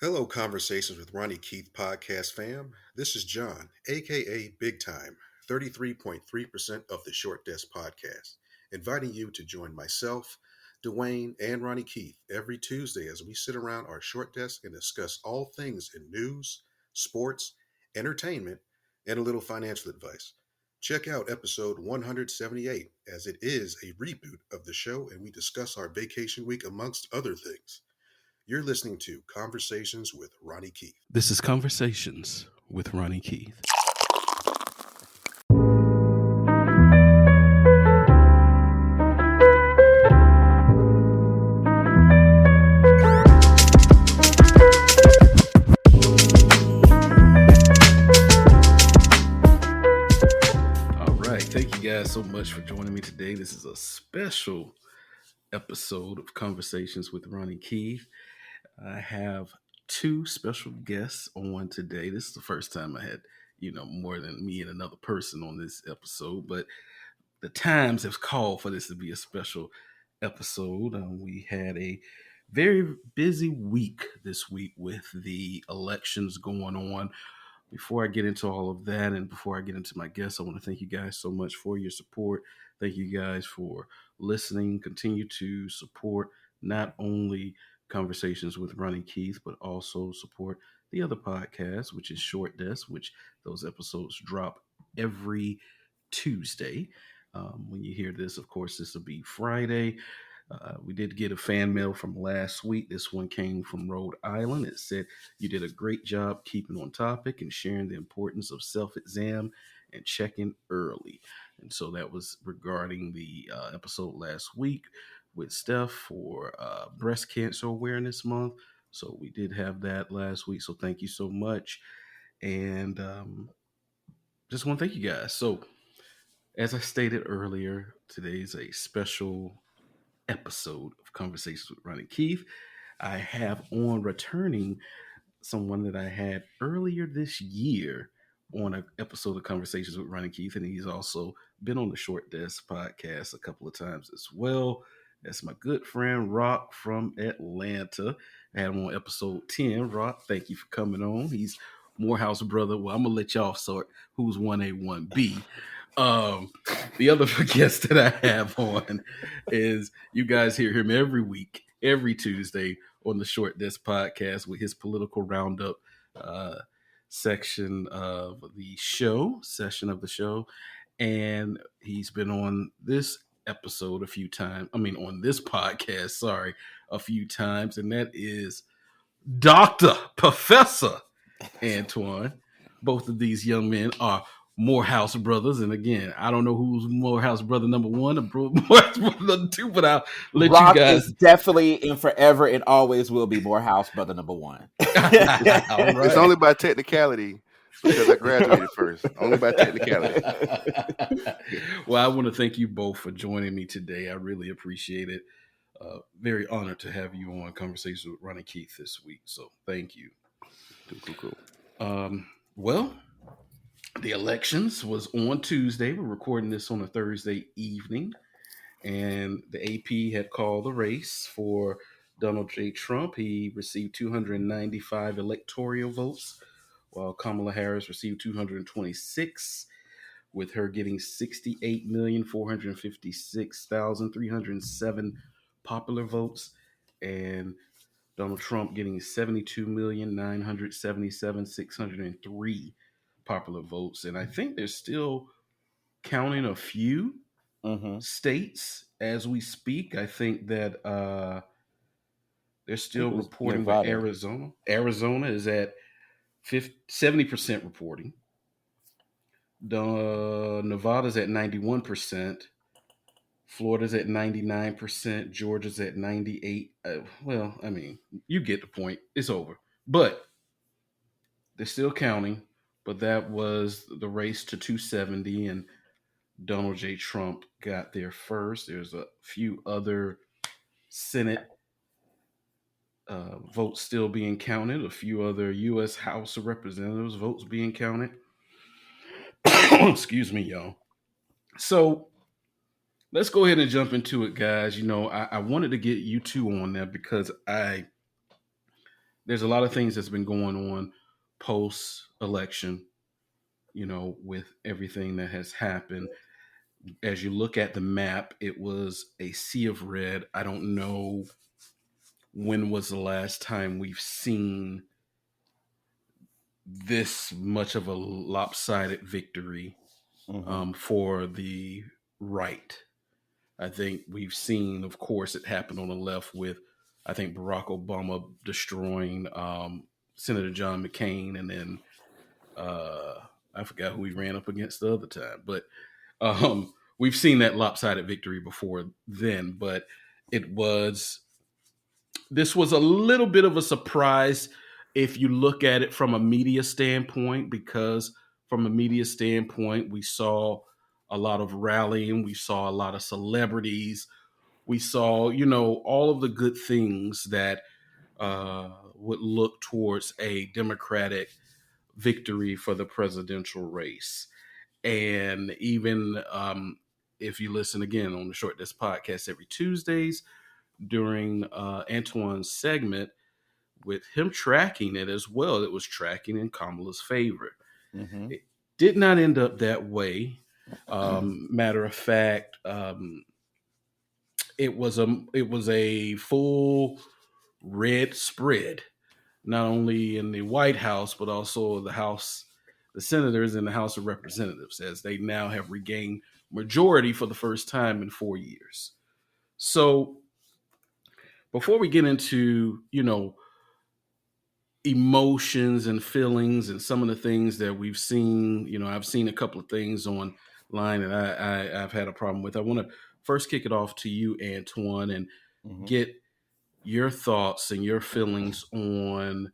Hello, Conversations with Ronnie Keith podcast fam. This is John, aka Big Time, 33.3% of the Short Desk podcast, inviting you to join myself, Dwayne, and Ronnie Keith every Tuesday as we sit around our short desk and discuss all things in news, sports, entertainment, and a little financial advice. Check out episode 178 as it is a reboot of the show and we discuss our vacation week amongst other things. You're listening to Conversations with Ronnie Keith. This is Conversations with Ronnie Keith. All right. Thank you guys so much for joining me today. This is a special episode of Conversations with Ronnie Keith. I have two special guests on today. This is the first time I had, more than me and another person on this episode, but the times have called for this to be a special episode. We had a very busy week this week with the elections going on. Before I get into all of that and before I get into my guests, I want to thank you guys so much for your support. Thank you guys for listening. Continue to support not only Conversations with Ronnie Keith, but also support the other podcast, which is Short Desk, which those episodes drop every Tuesday. When you hear this, of course, this will be Friday. We did get a fan mail from last week. This one came from Rhode Island. It said, "You did a great job keeping on topic and sharing the importance of self-exam and checking early." And so that was regarding the episode last week with Steph for Breast Cancer Awareness Month. So we did have that last week. So thank you so much. And just want to thank you guys. So as I stated earlier, today's a special episode of Conversations with Ronnie Keith. I have on returning someone that I had earlier this year on an episode of Conversations with Ronnie Keith, and he's also been on the Short Desk podcast a couple of times as well. That's my good friend Rock from Atlanta. I had him on episode 10. Rock, thank you for coming on. He's Morehouse brother. Well, I'm gonna let y'all sort who's 1A, 1B. The other guest that I have on is, you guys hear him every week, every Tuesday on the Short Desk podcast with his political roundup session of the show. And he's been on this episode a few times. On this podcast, a few times. And that is Dr. Professor Antwann. Both of these young men are Morehouse brothers. And again, I don't know who's Morehouse brother number one or Morehouse brother number two, but I'll let Rock you guys. is definitely and forever and always will be Morehouse brother number one. Right. It's only by technicality because I graduated first. Only by technicality. Well, I want to thank you both for joining me today. I really appreciate it. Very honored to have you on Conversations with Ronnie Keith this week. So thank you. Cool. Well, the elections was on Tuesday. We're recording this on a Thursday evening, and the AP had called the race for Donald J. Trump. He received 295 electoral votes, while Kamala Harris received 226, with her getting 68,456,307 popular votes, and Donald Trump getting 72,977,603 popular votes. And I think they're still counting a few states as we speak. I think that they're still reporting that Arizona is at 70% reporting. Nevada's at 91%. Florida's at 99%. Georgia's at 98%. You get the point. It's over. But they're still counting. But that was the race to 270, and Donald J. Trump got there first. There's a few other Senate votes still being counted. A few other U.S. House of Representatives votes being counted. Excuse me, y'all. So let's go ahead and jump into it, guys. I wanted to get you two on there because there's there's a lot of things that's been going on post election, with everything that has happened. As you look at the map, it was a sea of red. I don't know when was the last time we've seen this much of a lopsided victory Mm-hmm. for the right. I think we've seen, of course, it happened on the left with, I think, Barack Obama destroying Senator John McCain, and then I forgot who he ran up against the other time. But we've seen that lopsided victory before then. But it was this was a little bit of a surprise if you look at it from a media standpoint, because from a media standpoint, we saw a lot of rallying, we saw a lot of celebrities, we saw, all of the good things that would look towards a Democratic victory for the presidential race. And even if you listen again on the Short Desk podcast every Tuesdays during Antwann's segment, with him tracking it as well, it was tracking in Kamala's favor. Mm-hmm. It did not end up that way. Matter of fact, it was a full red spread, not only in the White House but also the senators in the House of Representatives, as they now have regained majority for the first time in 4 years. So before we get into emotions and feelings and some of the things that we've seen, I've seen a couple of things online and I've had a problem with. I want to first kick it off to you, Antwann, and Mm-hmm. get your thoughts and your feelings on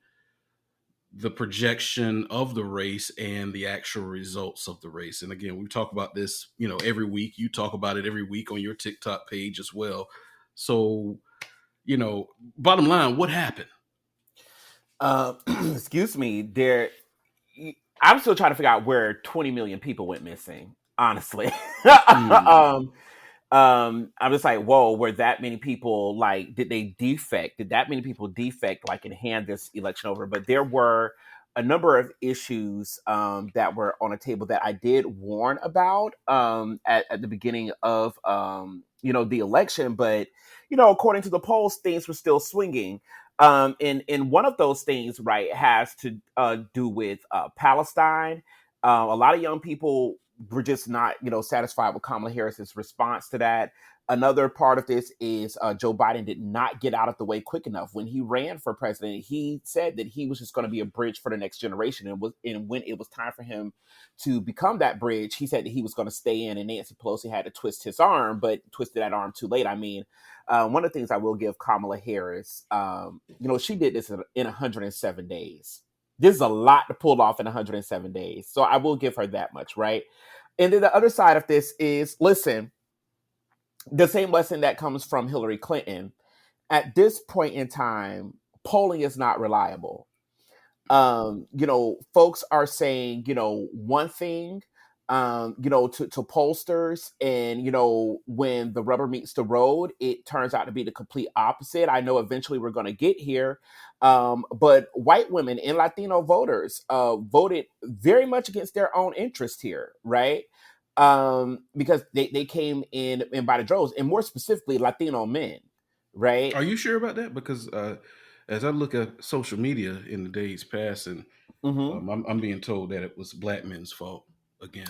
the projection of the race and the actual results of the race. And again, we talk about this, every week. You talk about it every week on your TikTok page as well. So, bottom line, what happened? Excuse me. I'm still trying to figure out where 20 million people went missing. Honestly, I'm just like, whoa, were that many people, like, did they defect? Did that many people defect, like, and hand this election over? But there were a number of issues that were on a table that I did warn about at the beginning of the election. But according to the polls, things were still swinging. And one of those things, right, has to do with Palestine. A lot of young people were just not, satisfied with Kamala Harris's response to that. Another part of this is Joe Biden did not get out of the way quick enough. When he ran for president, he said that he was just going to be a bridge for the next generation. And when it was time for him to become that bridge, he said that he was going to stay in, and Nancy Pelosi had to twist his arm, but twisted that arm too late. I mean, one of the things I will give Kamala Harris, she did this in 107 days. This is a lot to pull off in 107 days. So I will give her that much, right? And then the other side of this is, listen, the same lesson that comes from Hillary Clinton. At this point in time, polling is not reliable. Folks are saying, one thing, to pollsters, and, when the rubber meets the road, it turns out to be the complete opposite. I know eventually we're going to get here. But white women and Latino voters voted very much against their own interest here, right? Because they came in by the droves, and more specifically, Latino men, right? Are you sure about that? Because as I look at social media in the days past, and Mm-hmm. I'm being told that it was black men's fault again.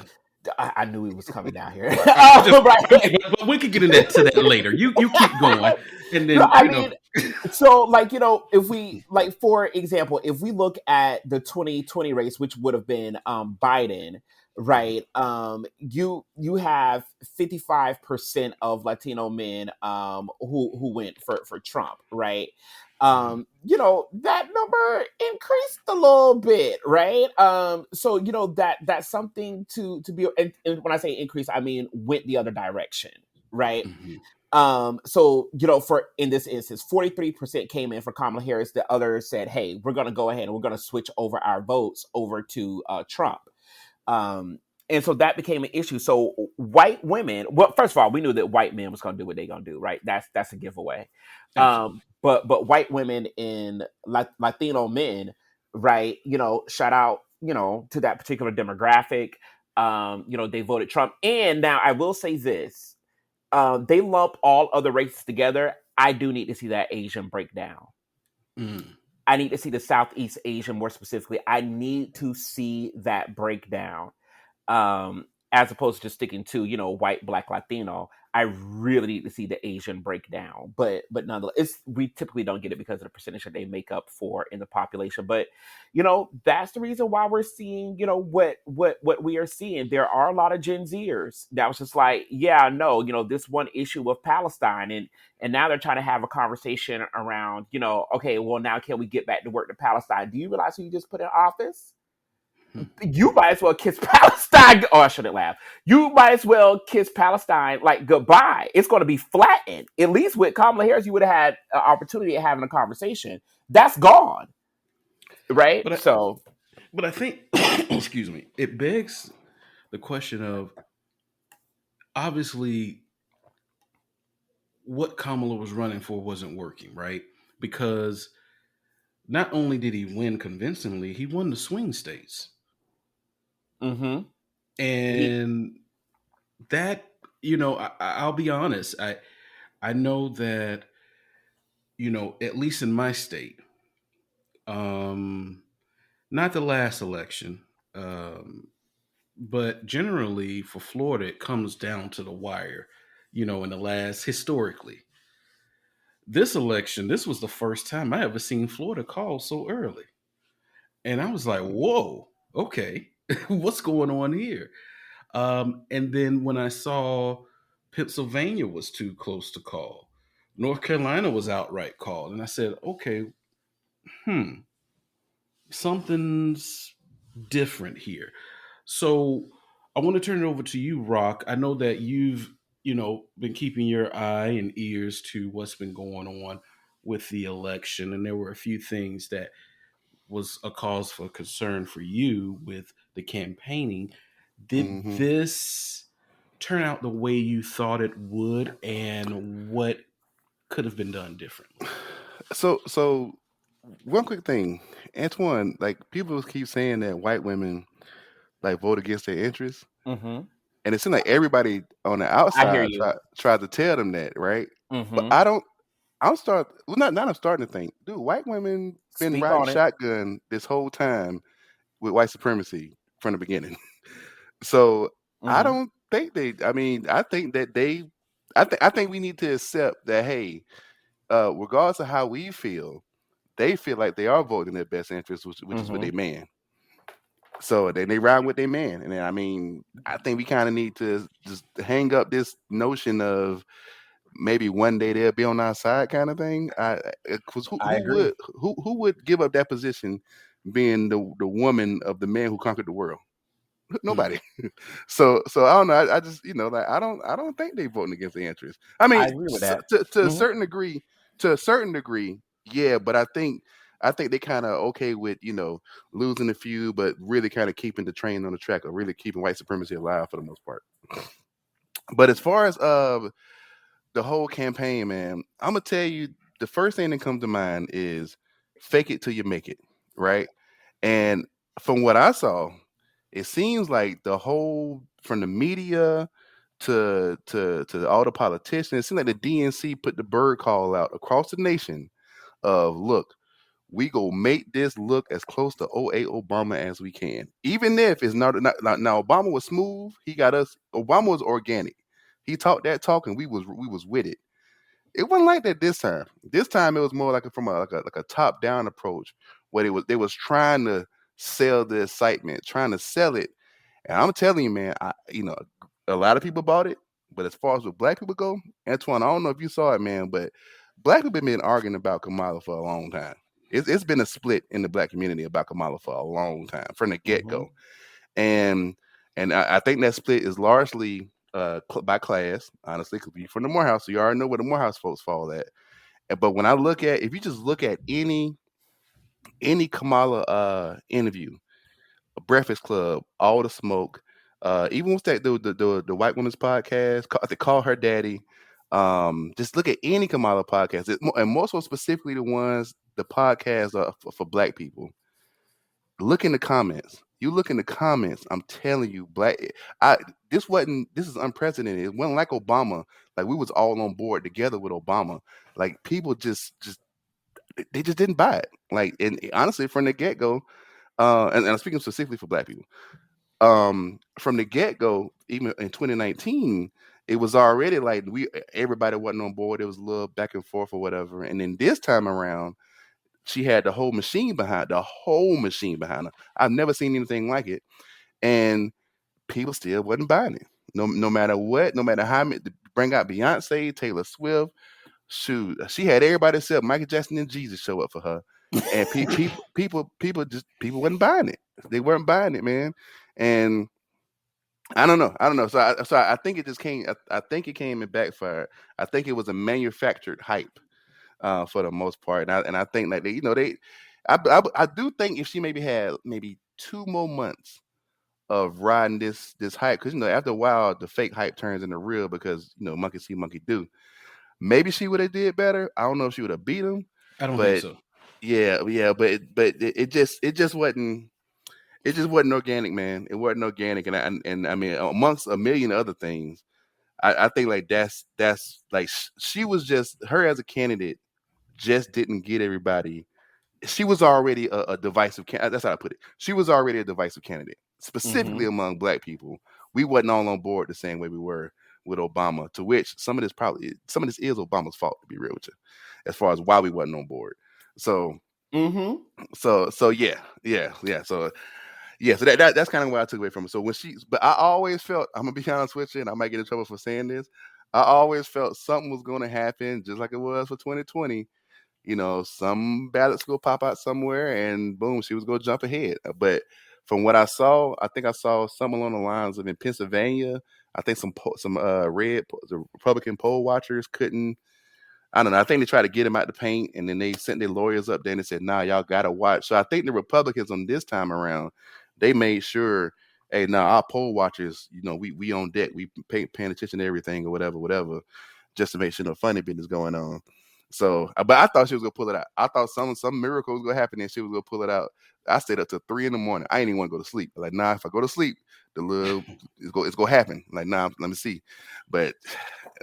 I knew he was coming down here. Right. But we could get into that later. You keep going, and then I mean, so, like, if we, like, for example, if we look at the 2020 race, which would have been Biden, right? You have 55% of Latino men who went for Trump, right? That number increased a little bit, right? So that's something to be, and when I say increase, I mean went the other direction, right? So for in this instance, 43% came in for Kamala Harris. The others said, hey, we're going to go ahead and we're going to switch over our votes over to Trump. And so that became an issue. So white women, well, first of all, we knew that white men was going to do what they're going to do, right? That's a giveaway. Absolutely. But white women and Latino men, right? Shout out, to that particular demographic. They voted Trump. And now I will say this: they lump all other races together. I do need to see that Asian breakdown. Mm. I need to see the Southeast Asian more specifically. I need to see that breakdown, as opposed to just sticking to white, black, Latino. I really need to see the Asian breakdown, but nonetheless, we typically don't get it because of the percentage that they make up for in the population. But that's the reason why we're seeing what we are seeing. There are a lot of Gen Zers that was just like, yeah, no, this one issue of Palestine, and now they're trying to have a conversation around, okay, well, now can we get back to work to Palestine? Do you realize who you just put in office? You might as well kiss Palestine. Oh, I shouldn't laugh. You might as well kiss Palestine like goodbye. It's going to be flattened. At least with Kamala Harris, you would have had an opportunity of having a conversation. That's gone, right? But I, So, but I think, excuse me, it begs the question of obviously what Kamala was running for wasn't working, right? Because not only did he win convincingly, he won the swing states. mm-hmm. And that, I'll be honest, I know that, at least in my state, not the last election, but generally for Florida, it comes down to the wire, in the last, historically. This election, this was the first time I ever seen Florida call so early. And I was like, whoa, okay, what's going on here? And then when I saw Pennsylvania was too close to call, North Carolina was outright called, and I said, okay, something's different here. So I want to turn it over to you, Rock. I know that you've, been keeping your eye and ears to what's been going on with the election, and there were a few things that was a cause for concern for you with the campaigning. Did Hmm. this turn out the way you thought it would, and what could have been done differently? So one quick thing, Antwann, like people keep saying that white women like vote against their interests, Mm-hmm. and it seems like everybody on the I hear outside you. tries to tell them that, right? But Mm-hmm. I don't. I'm starting to think, dude, white women been Speak riding on it. shotgun this whole time with white supremacy from the beginning. So I Mm-hmm. don't think they. I mean, I think that they. I think we need to accept that. Hey, regardless of how we feel, they feel like they are voting in their best interest, which is with Mm-hmm. their man. So they ride with their man, and then, I mean, I think we kind of need to just hang up this notion of maybe one day they'll be on our side kind of thing. Because I agree. who would give up that position, being the woman of the man who conquered the world? Hmm. Nobody. So I don't know. I just like I don't think they voting against the interest. I I mean, agree with that. to a Mm-hmm. certain degree, yeah. But I think they kind of okay with losing a few, but really kind of keeping the train on the track, or really keeping white supremacy alive for the most part. But as far as the whole campaign, man, I'm gonna tell you the first thing that comes to mind is fake it till you make it, right? And from what I saw, it seems like the whole from the media to all the politicians, it seems like the DNC put the bird call out across the nation of look, we go make this look as close to '08 Obama as we can. Even if it's not now Obama was smooth, he got us Obama was organic. He talked that talk and we was with it. It wasn't like that this time. This time it was more like from a top down approach where they was trying to sell the excitement, trying to sell it. And I'm telling you, man, a lot of people bought it. But as far as with black people go, Antoine, I don't know if you saw it, man, but black people been arguing about Kamala for a long time. It's been a split in the black community about Kamala for a long time, from the get Mm-hmm. go, and I think that split is largely by class, honestly, because you're from the Morehouse, so you already know where the Morehouse folks fall at. But when I look at, if you just look at any Kamala interview, Breakfast Club, All the Smoke, Even with that the white women's podcast, they call her daddy. Just look at any Kamala podcast, and more so specifically the podcasts are for black people. Look in the comments. You look in the comments. I'm telling you, I this is unprecedented. It wasn't like Obama. Like we was all on board together with Obama. Like people just they just didn't buy it. Like and honestly, from the get go, and I'm speaking specifically for black people. From the get go, even in 2019, it was already like everybody wasn't on board. It was a little back and forth or whatever. And then this time around, she had the whole machine behind her. I've never seen anything like it, and people still wasn't buying it. No matter what, no matter how many bring out Beyonce, Taylor Swift, shoot, she had everybody except Michael Jackson and Jesus show up for her, and people wasn't buying it. They weren't buying it, man, and I don't know. So I think it just came. I think it came and backfired. I think it was a manufactured hype for the most part. And I think that I do think if she maybe had maybe 2 more months of riding this hype, because after a while the fake hype turns into real because monkey see, monkey do. Maybe she would have did better. I don't know if she would have beat him, I don't think but so. yeah, but it just wasn't. It just wasn't organic, man. It wasn't organic, and I mean, amongst a million other things, I think like that's like she was just her as a candidate just didn't get everybody. She was already a divisive candidate. That's how I put it. She was already a divisive candidate, specifically Mm-hmm. among black people. We wasn't all on board the same way we were with Obama. To which some of this is Obama's fault, to be real with you, as far as why we wasn't on board. So Mm-hmm. so yeah. So yeah, so that's kind of what I took away from it. So but I always felt, I'm gonna be honest with you, and I might get in trouble for saying this. I always felt something was going to happen, just like it was for 2020. Some ballots go pop out somewhere, and boom, she was going to jump ahead. But from what I saw, I think I saw something along the lines of in Pennsylvania. I think the Republican poll watchers couldn't. I don't know. I think they tried to get him out the paint, and then they sent their lawyers up there and they said, "Nah, y'all gotta watch." So I think the Republicans on this time around, they made sure, hey, nah, our poll watchers, we on deck, we paying attention to everything or whatever, just to make sure no funny business going on. So, but I thought she was gonna pull it out. I thought some miracle was gonna happen and she was gonna pull it out. I stayed up till 3 in the morning. I didn't even want to go to sleep. Like, nah, if I go to sleep, it's gonna happen. Like, nah, let me see. But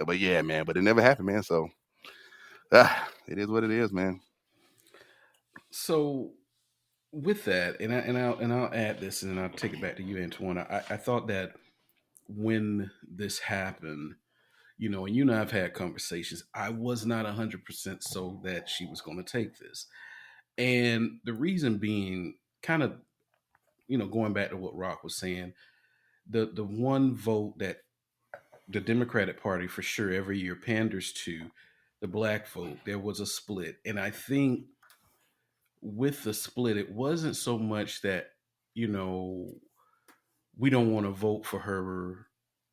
but yeah, man. But it never happened, man. So it is what it is, man. So with that, and I'll add this, and then I'll take it back to you, Antwann. I thought that when this happened, and you and I've had conversations. I was not 100% so that she was going to take this, and the reason being, kind of, going back to what Rock was saying, the one vote that the Democratic Party for sure every year panders to, the black vote, there was a split, and I think with the split, it wasn't so much that you know we don't want to vote for her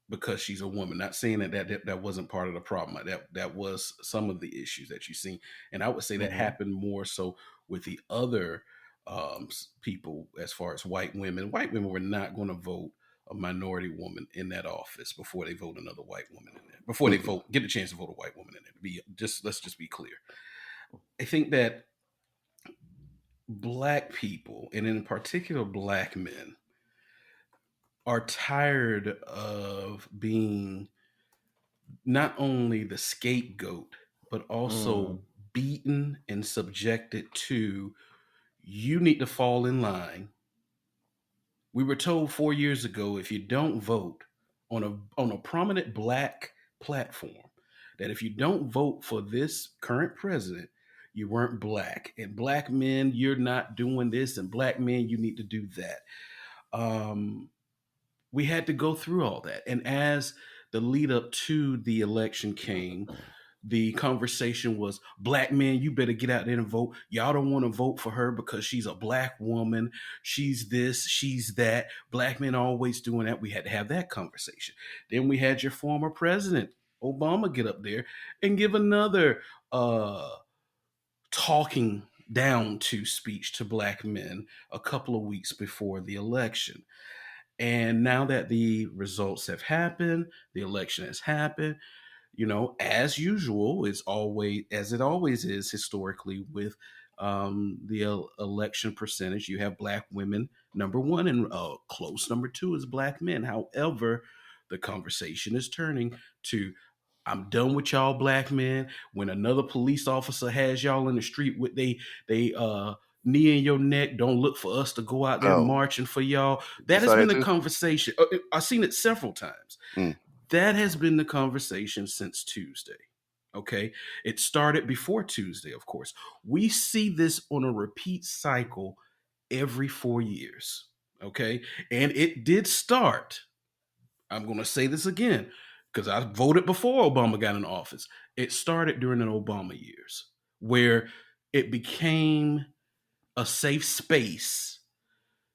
because she's a woman. Not saying that wasn't part of the problem. That was some of the issues that you see, and I would say that Mm-hmm. happened more so with the other people, as far as white women. White women were not going to vote a minority woman in that office before they vote another white woman in there. Before they Mm-mm. vote, get a chance to vote a white woman in there. Let's just be clear. I think that black people, and in particular black men, are tired of being not only the scapegoat, but Mm. also beaten and subjected to, you need to fall in line. We were told 4 years ago, if you don't vote on a prominent black platform, that if you don't vote for this current president, you weren't black. And black men, you're not doing this, and black men, you need to do that. Um, we had to go through all that. And as the lead up to the election came, the conversation was, black men, you better get out there and vote. Y'all don't want to vote for her because she's a black woman. She's this, she's that. Black men are always doing that. We had to have that conversation. Then we had your former president, Obama, get up there and give another talking down to speech to black men a couple of weeks before the election. And now that the results have happened, the election has happened, as usual, it's always as it always is historically with the election percentage. You have black women number one, and close number two is black men. However, the conversation is turning to, I'm done with y'all black men. When another police officer has y'all in the street with they knee in your neck, don't look for us to go out there Oh, marching for y'all. you That has saw been that the too? conversation. I've seen it several times. Mm. That has been the conversation since Tuesday. Okay. It started before Tuesday, of course. We see this on a repeat cycle every 4 years. Okay. And it did start. I'm going to say this again because I voted before Obama got in office. It started during the Obama years where it became a safe space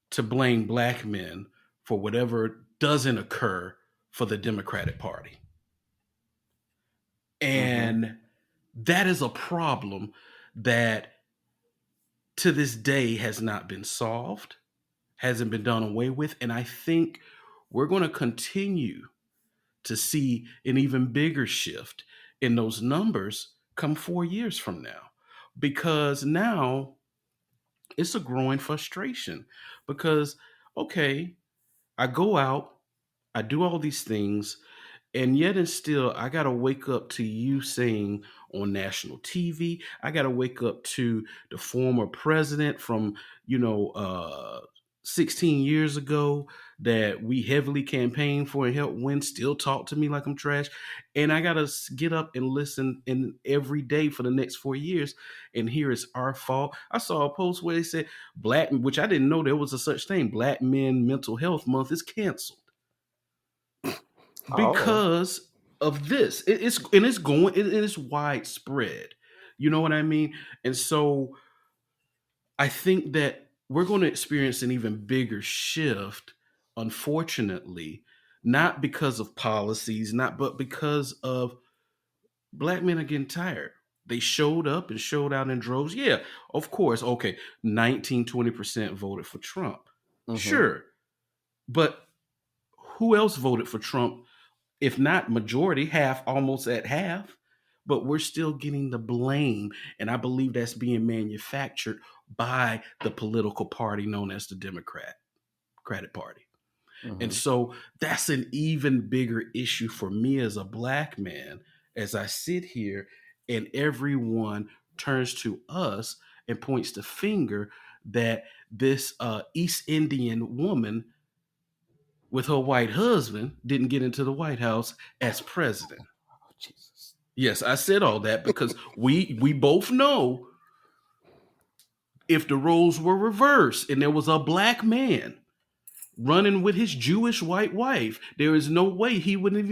to blame black men for whatever doesn't occur for the Democratic Party. Mm-hmm. And that is a problem that to this day has not been solved, hasn't been done away with. And I think we're going to continue to see an even bigger shift in those numbers come 4 years from now. Because now it's a growing frustration. Because, okay, I go out, I do all these things, and yet and still I gotta wake up to you saying on national TV. I gotta wake up to the former president from 16 years ago that we heavily campaigned for and helped win still talk to me like I'm trash. And I gotta get up and listen in every day for the next 4 years, and here it's our fault. I saw a post where they said black, which I didn't know there was a such thing, Black Men Mental Health Month is canceled Oh. because of this. It's widespread. You know what I mean? And so I think that we're going to experience an even bigger shift, unfortunately, not because of policies, not but because of black men are getting tired. They showed up and showed out in droves. Yeah, of course. Okay, 19-20% voted for Trump. Mm-hmm. Sure. But who else voted for Trump, if not majority, half, almost at half? But we're still getting the blame. And I believe that's being manufactured by the political party known as the Democratic Party. And Mm-hmm. so that's an even bigger issue for me as a black man as I sit here and everyone turns to us and points the finger that this East Indian woman with her white husband didn't get into the White House as president. Oh, Jesus. Yes, I said all that because we both know if the roles were reversed and there was a black man running with his Jewish white wife, there is no way he wouldn't have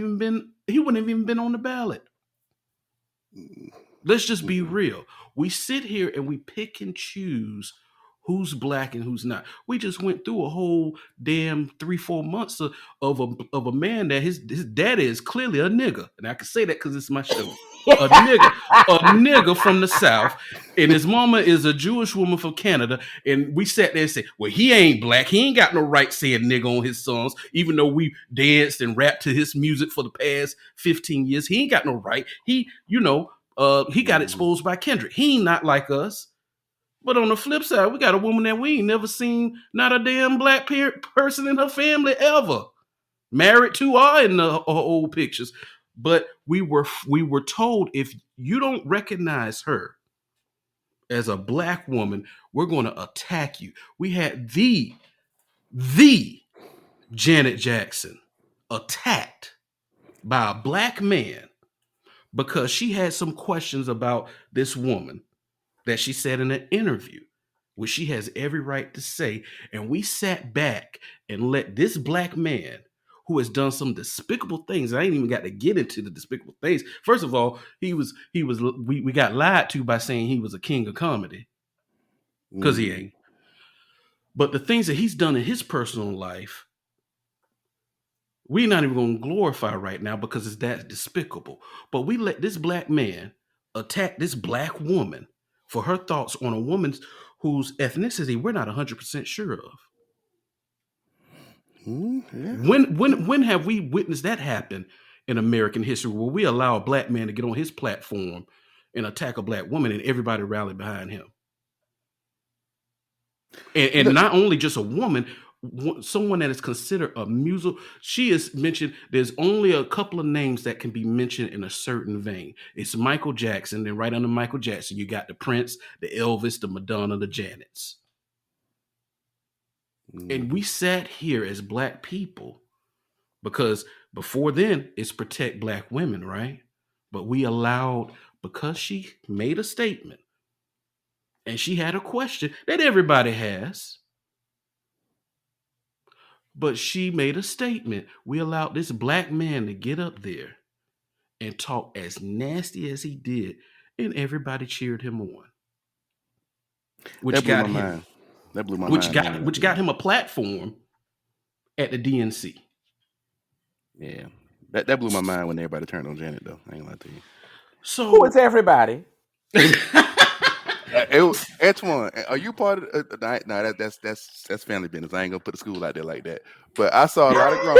even been on the ballot. Let's just be Mm-hmm. real. We sit here and we pick and choose who's black and who's not. We just went through a whole damn 3-4 months of a man that his daddy is clearly a nigga, and I can say that because it's my show. A nigga from the South, and his mama is a Jewish woman from Canada. And we sat there and said, well, he ain't black. He ain't got no right saying nigga on his songs, even though we danced and rapped to his music for the past 15 years. He ain't got no right. He got Mm-hmm. exposed by Kendrick. He ain't not like us. But on the flip side, we got a woman that we ain't never seen, not a damn black person in her family ever. Married to her in the old pictures. But we were told, if you don't recognize her as a black woman, we're going to attack you. We had the Janet Jackson attacked by a black man because she had some questions about this woman that she said in an interview, which she has every right to say. And we sat back and let this black man who has done some despicable things. I ain't even got to get into the despicable things. First of all, we got lied to by saying he was a king of comedy, because he ain't. But the things that he's done in his personal life, we're not even going to glorify right now because it's that despicable. But we let this black man attack this black woman for her thoughts on a woman whose ethnicity we're not 100% sure of. Yeah. When have we witnessed that happen in American history where we allow a black man to get on his platform and attack a black woman and everybody rally behind him? And Look, not only just a woman, someone that is considered a musical. She is mentioned. There's only a couple of names that can be mentioned in a certain vein. It's Michael Jackson. Then right under Michael Jackson, you got the Prince, the Elvis, the Madonna, the Janets. And we sat here as black people because before then it's protect black women, right? But we allowed, because she made a statement and she had a question that everybody has. But she made a statement. We allowed this black man to get up there and talk as nasty as he did, and everybody cheered him on, that which blew my got him, mind. That blew my mind. I ain't gonna which got him a platform at the DNC. Yeah, that blew my mind when everybody turned on Janet, though. I ain't gonna lie to you. So, Who is everybody? Antwann, are you part of? No, that's family business. I ain't gonna put the school out there like that. But I saw a lot of grown.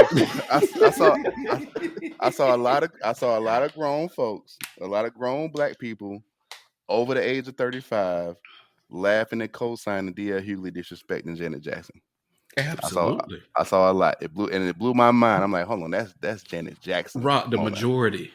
I saw a lot of grown folks, a lot of grown black people over the age of 35, laughing and co-signing D.L. Hughley disrespecting Janet Jackson. I saw absolutely, I saw a lot. It blew my mind. I'm like, hold on, that's Janet Jackson. rock the Come on now. majority,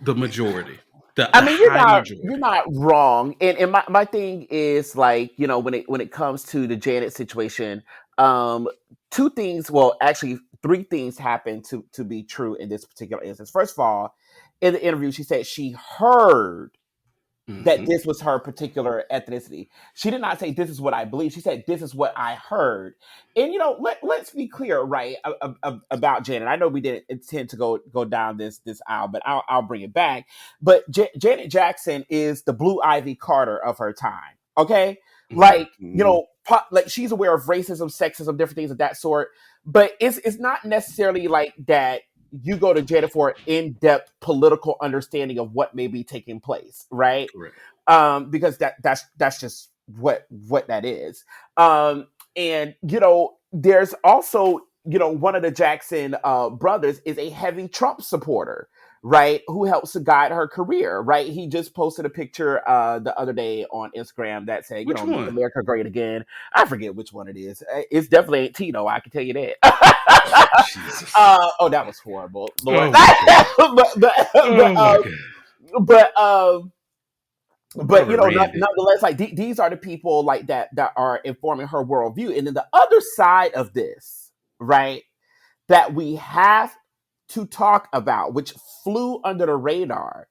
the majority, the I mean, high you're majority. not wrong. And my thing is like, when it comes to the Janet situation, two things, well, actually three things happen to be true in this particular instance. First of all, in the interview, she said she heard that Mm-hmm. this was her particular ethnicity. She did not say this is what I believe. She said this is what I heard. And let's be clear, right, about Janet. I know we didn't intend to go down this aisle, but I'll bring it back. But Janet Jackson is the Blue Ivy Carter of her time. Okay, Mm-hmm. like Mhm. like she's aware of racism, sexism, different things of that sort. But it's not necessarily like that you go to Janet for an in-depth political understanding of what may be taking place, right? Correct. Because that's just what that is. And there's also one of the Jackson brothers is a heavy Trump supporter, right? Who helps to guide her career, right? He just posted a picture the other day on Instagram that said, Which "Make one? America Great Again." I forget which one it is. It's definitely ain't Tito. I can tell you that. Jesus. Oh, that was horrible, Lord. Oh my god. Oh my god. But um, I but already read it. nonetheless, like these are the people like that are informing her worldview. And then the other side of this, right, that we have to talk about, which flew under the radar,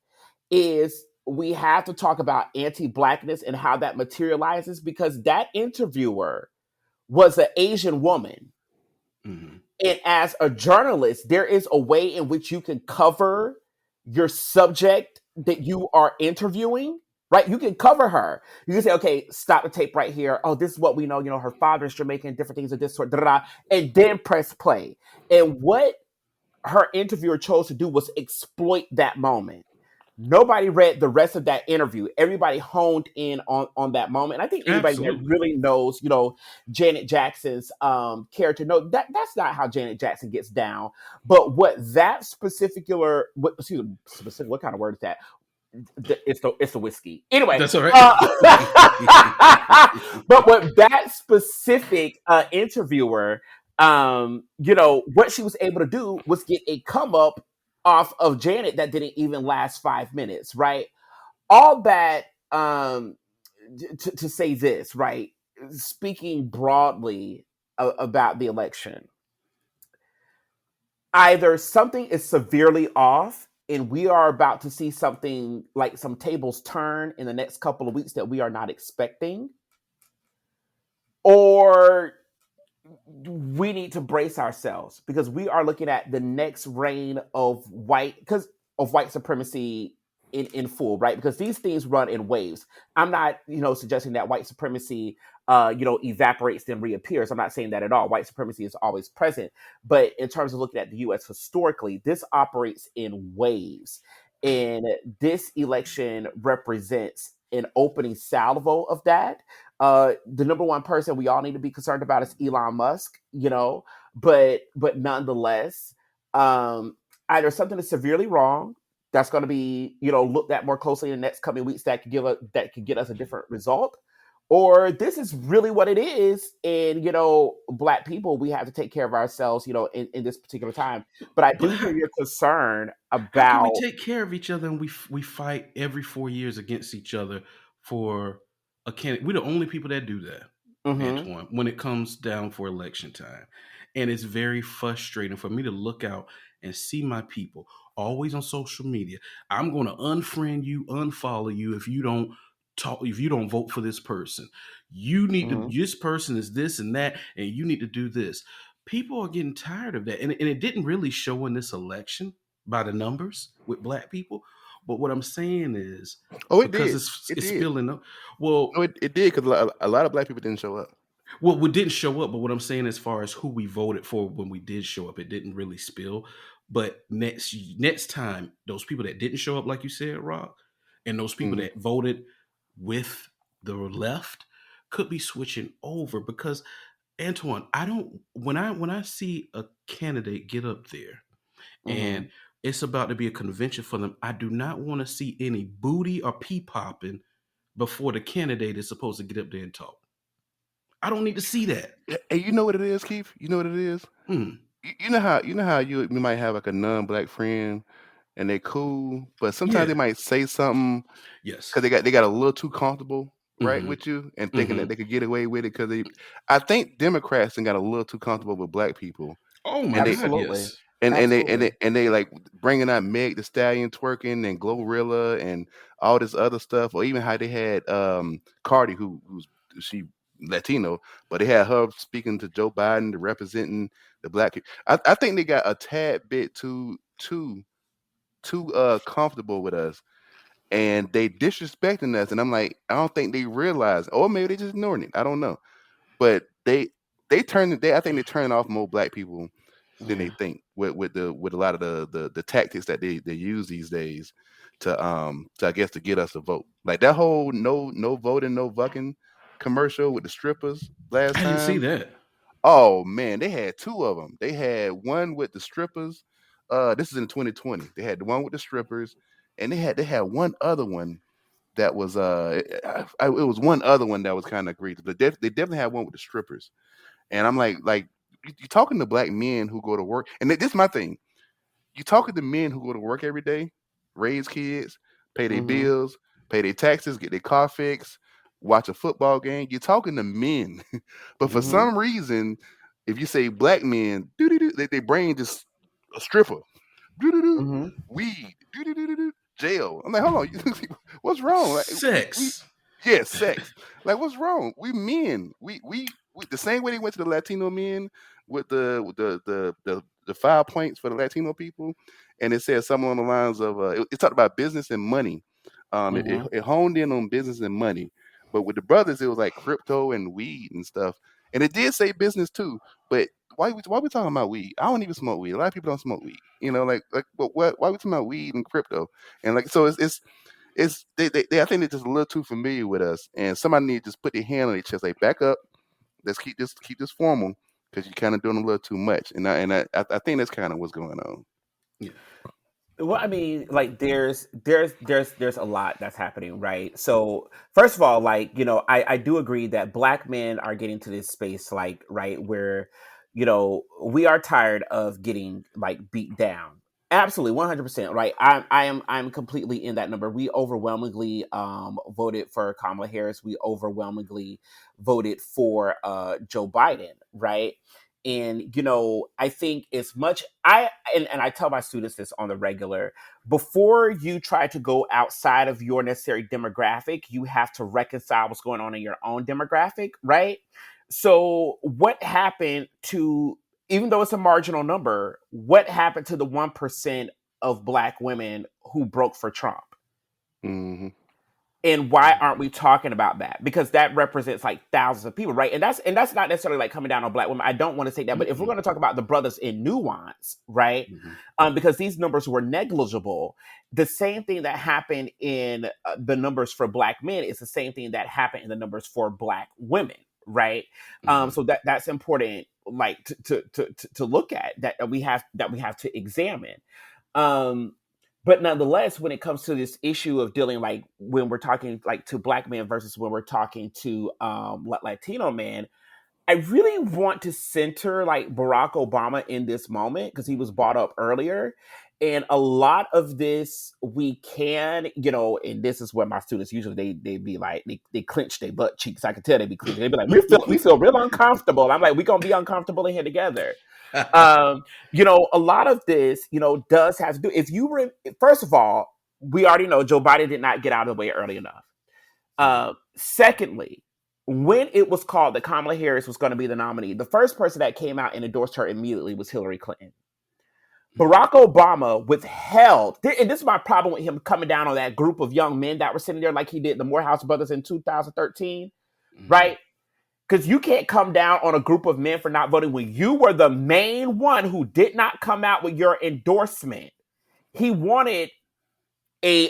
is we have to talk about anti-blackness and how that materializes, because that interviewer was an Asian woman. Mm-hmm. And as a journalist, there is a way in which you can cover your subject that you are interviewing, right? You can cover her. You can say, okay, stop the tape right here. Oh, this is what we know. Her father is Jamaican, different things of this sort, and then press play. And what her interviewer chose to do was exploit that moment. Nobody read the rest of that interview. Everybody honed in on that moment. And I think anybody that Absolutely. really knows, Janet Jackson's character, no, that's not how Janet Jackson gets down. But what that what kind of word is that? It's the whiskey. Anyway, That's all right. but what that specific interviewer, what she was able to do was get a come up off of Janet that didn't even last 5 minutes, right? All that to say this, right? Speaking broadly about the election, either something is severely off and we are about to see something like some tables turn in the next couple of weeks that we are not expecting, or we need to brace ourselves because we are looking at the next reign of white supremacy in full, right? Because these things run in waves. I'm not, suggesting that white supremacy, evaporates then reappears. I'm not saying that at all. White supremacy is always present, but in terms of looking at the U.S. historically, this operates in waves, and this election represents an opening salvo of that. The number one person we all need to be concerned about is Elon Musk, but nonetheless, either something is severely wrong that's going to be, looked at more closely in the next coming weeks that could get us a different result, or this is really what it is. And, Black people, we have to take care of ourselves, in this particular time. But I But do hear your concern how can we about. take care of each other and we fight every 4 years against each other for a candidate? We're the only people that do that, Hmm. Antwann, when it comes down for election time. And it's very frustrating for me to look out and see my people always on social media. I'm going to unfriend you, unfollow you if you don't if you don't vote for this person. You need to, Hmm. this person is this and that, and you need to do this. People are getting tired of that. And it didn't really show in this election by the numbers with Black people. But what I'm saying is, Oh, it because did. It it's did. spilling up. Well, No, it did because a lot of Black people didn't show up. well, we didn't show up, but what I'm saying as far as who we voted for when we did show up, it didn't really spill. But next time, those people that didn't show up, like you said, Rock, and those people Hmm. that voted with the left could be switching over because Antwann, I don't when I see a candidate get up there Hmm. and it's about to be a convention for them, I do not want to see any booty or pee popping before the candidate is supposed to get up there and talk. I don't need to see that. And you know what it is, Keith? You know what it is? Hmm. You know how you might have like a non-Black friend and they cool, but sometimes they Yeah. might say something Yes. because they got a little too comfortable, right, Mm-hmm. with you, and thinking that Mm-hmm. they could get away with it because I think Democrats and got a little too comfortable with Black people, Oh my and they God. Absolutely. Yes. and they like bringing out Meg the Stallion twerking and Glorilla and all this other stuff, or even how they had Cardi who's she Latino, but they had her speaking to Joe Biden, representing the Black. I think they got a tad bit too comfortable with us, and they disrespecting us, and I'm like, I don't think they realize, or maybe they just ignoring it. I don't know, but I think they turn off more Black people than they Yeah. think with a lot of the tactics that they use these days to I guess to get us to vote. Like that whole no voting, no fucking commercial with the strippers last I didn't see time. that. Oh man, they had two of them. They had one with the strippers. This is in 2020. They had the one with the strippers, and they had one other one that was it was one other one that was kind of great. But they definitely had one with the strippers. And I'm like you talking to Black men who go to work, and this is my thing. You talking to men who go to work every day, raise kids, pay their Hmm. bills, pay their taxes, get their car fixed, watch a football game. You're talking to men, but for Hmm. some reason, if you say Black men, doo-doo-doo, they brain just a stripper, doo-doo-doo, Hmm. weed, doo-doo-doo-doo-doo, jail. I'm like, hold on, what's wrong? Like, we Sex. yeah, sex. Like, what's wrong? We men. We the same way they went to the Latino men with the 5 points for the Latino people, and it said something on the lines of it talked about business and money. Hmm. It honed in on business and money, but with the brothers, it was like crypto and weed and stuff. And it did say business too, but why we talking about weed? I don't even smoke weed. A lot of people don't smoke weed. But what? Why we talking about weed and crypto? And like, so it's I think they're just a little too familiar with us, and somebody need to just put their hand on their chest, like back up. Let's keep this formal because you're kind of doing a little too much, and I think that's kind of what's going on. Yeah. Well, I mean, like there's a lot that's happening, right? So first of all, like, I do agree that Black men are getting to this space, like, right, where, we are tired of getting like beat down. Absolutely, 100%, right? I'm completely in that number. We overwhelmingly voted for Kamala Harris. We overwhelmingly voted for Joe Biden, right? And I think as much and I tell my students this on the regular, before you try to go outside of your necessary demographic, you have to reconcile what's going on in your own demographic, right? So what happened to, even though it's a marginal number, what happened to the 1% of Black women who broke for Trump? Hmm. And why aren't we talking about that? Because that represents like thousands of people, right? And that's not necessarily like coming down on Black women. I don't want to say that, but if we're going to talk about the brothers in nuance, right? Because these numbers were negligible. The same thing that happened in the numbers for Black men is the same thing that happened in the numbers for Black women, right? So that's important, like to look at that we have to examine. But nonetheless, when it comes to this issue of dealing, like when we're talking like to Black men versus when we're talking to Latino men, I really want to center like Barack Obama in this moment because he was brought up earlier. And a lot of this we can, and this is where my students usually they be like they clench their butt cheeks. I can tell they be clenching. They be like, we feel real uncomfortable. I'm like, we gonna be uncomfortable in here together. A lot of this, does have to do. If you first of all, we already know Joe Biden did not get out of the way early enough. Secondly, when it was called that Kamala Harris was going to be the nominee, the first person that came out and endorsed her immediately was Hillary Clinton. Barack Obama withheld, and this is my problem with him coming down on that group of young men that were sitting there like he did the Morehouse brothers in 2013, right? Because you can't come down on a group of men for not voting when you were the main one who did not come out with your endorsement. He wanted a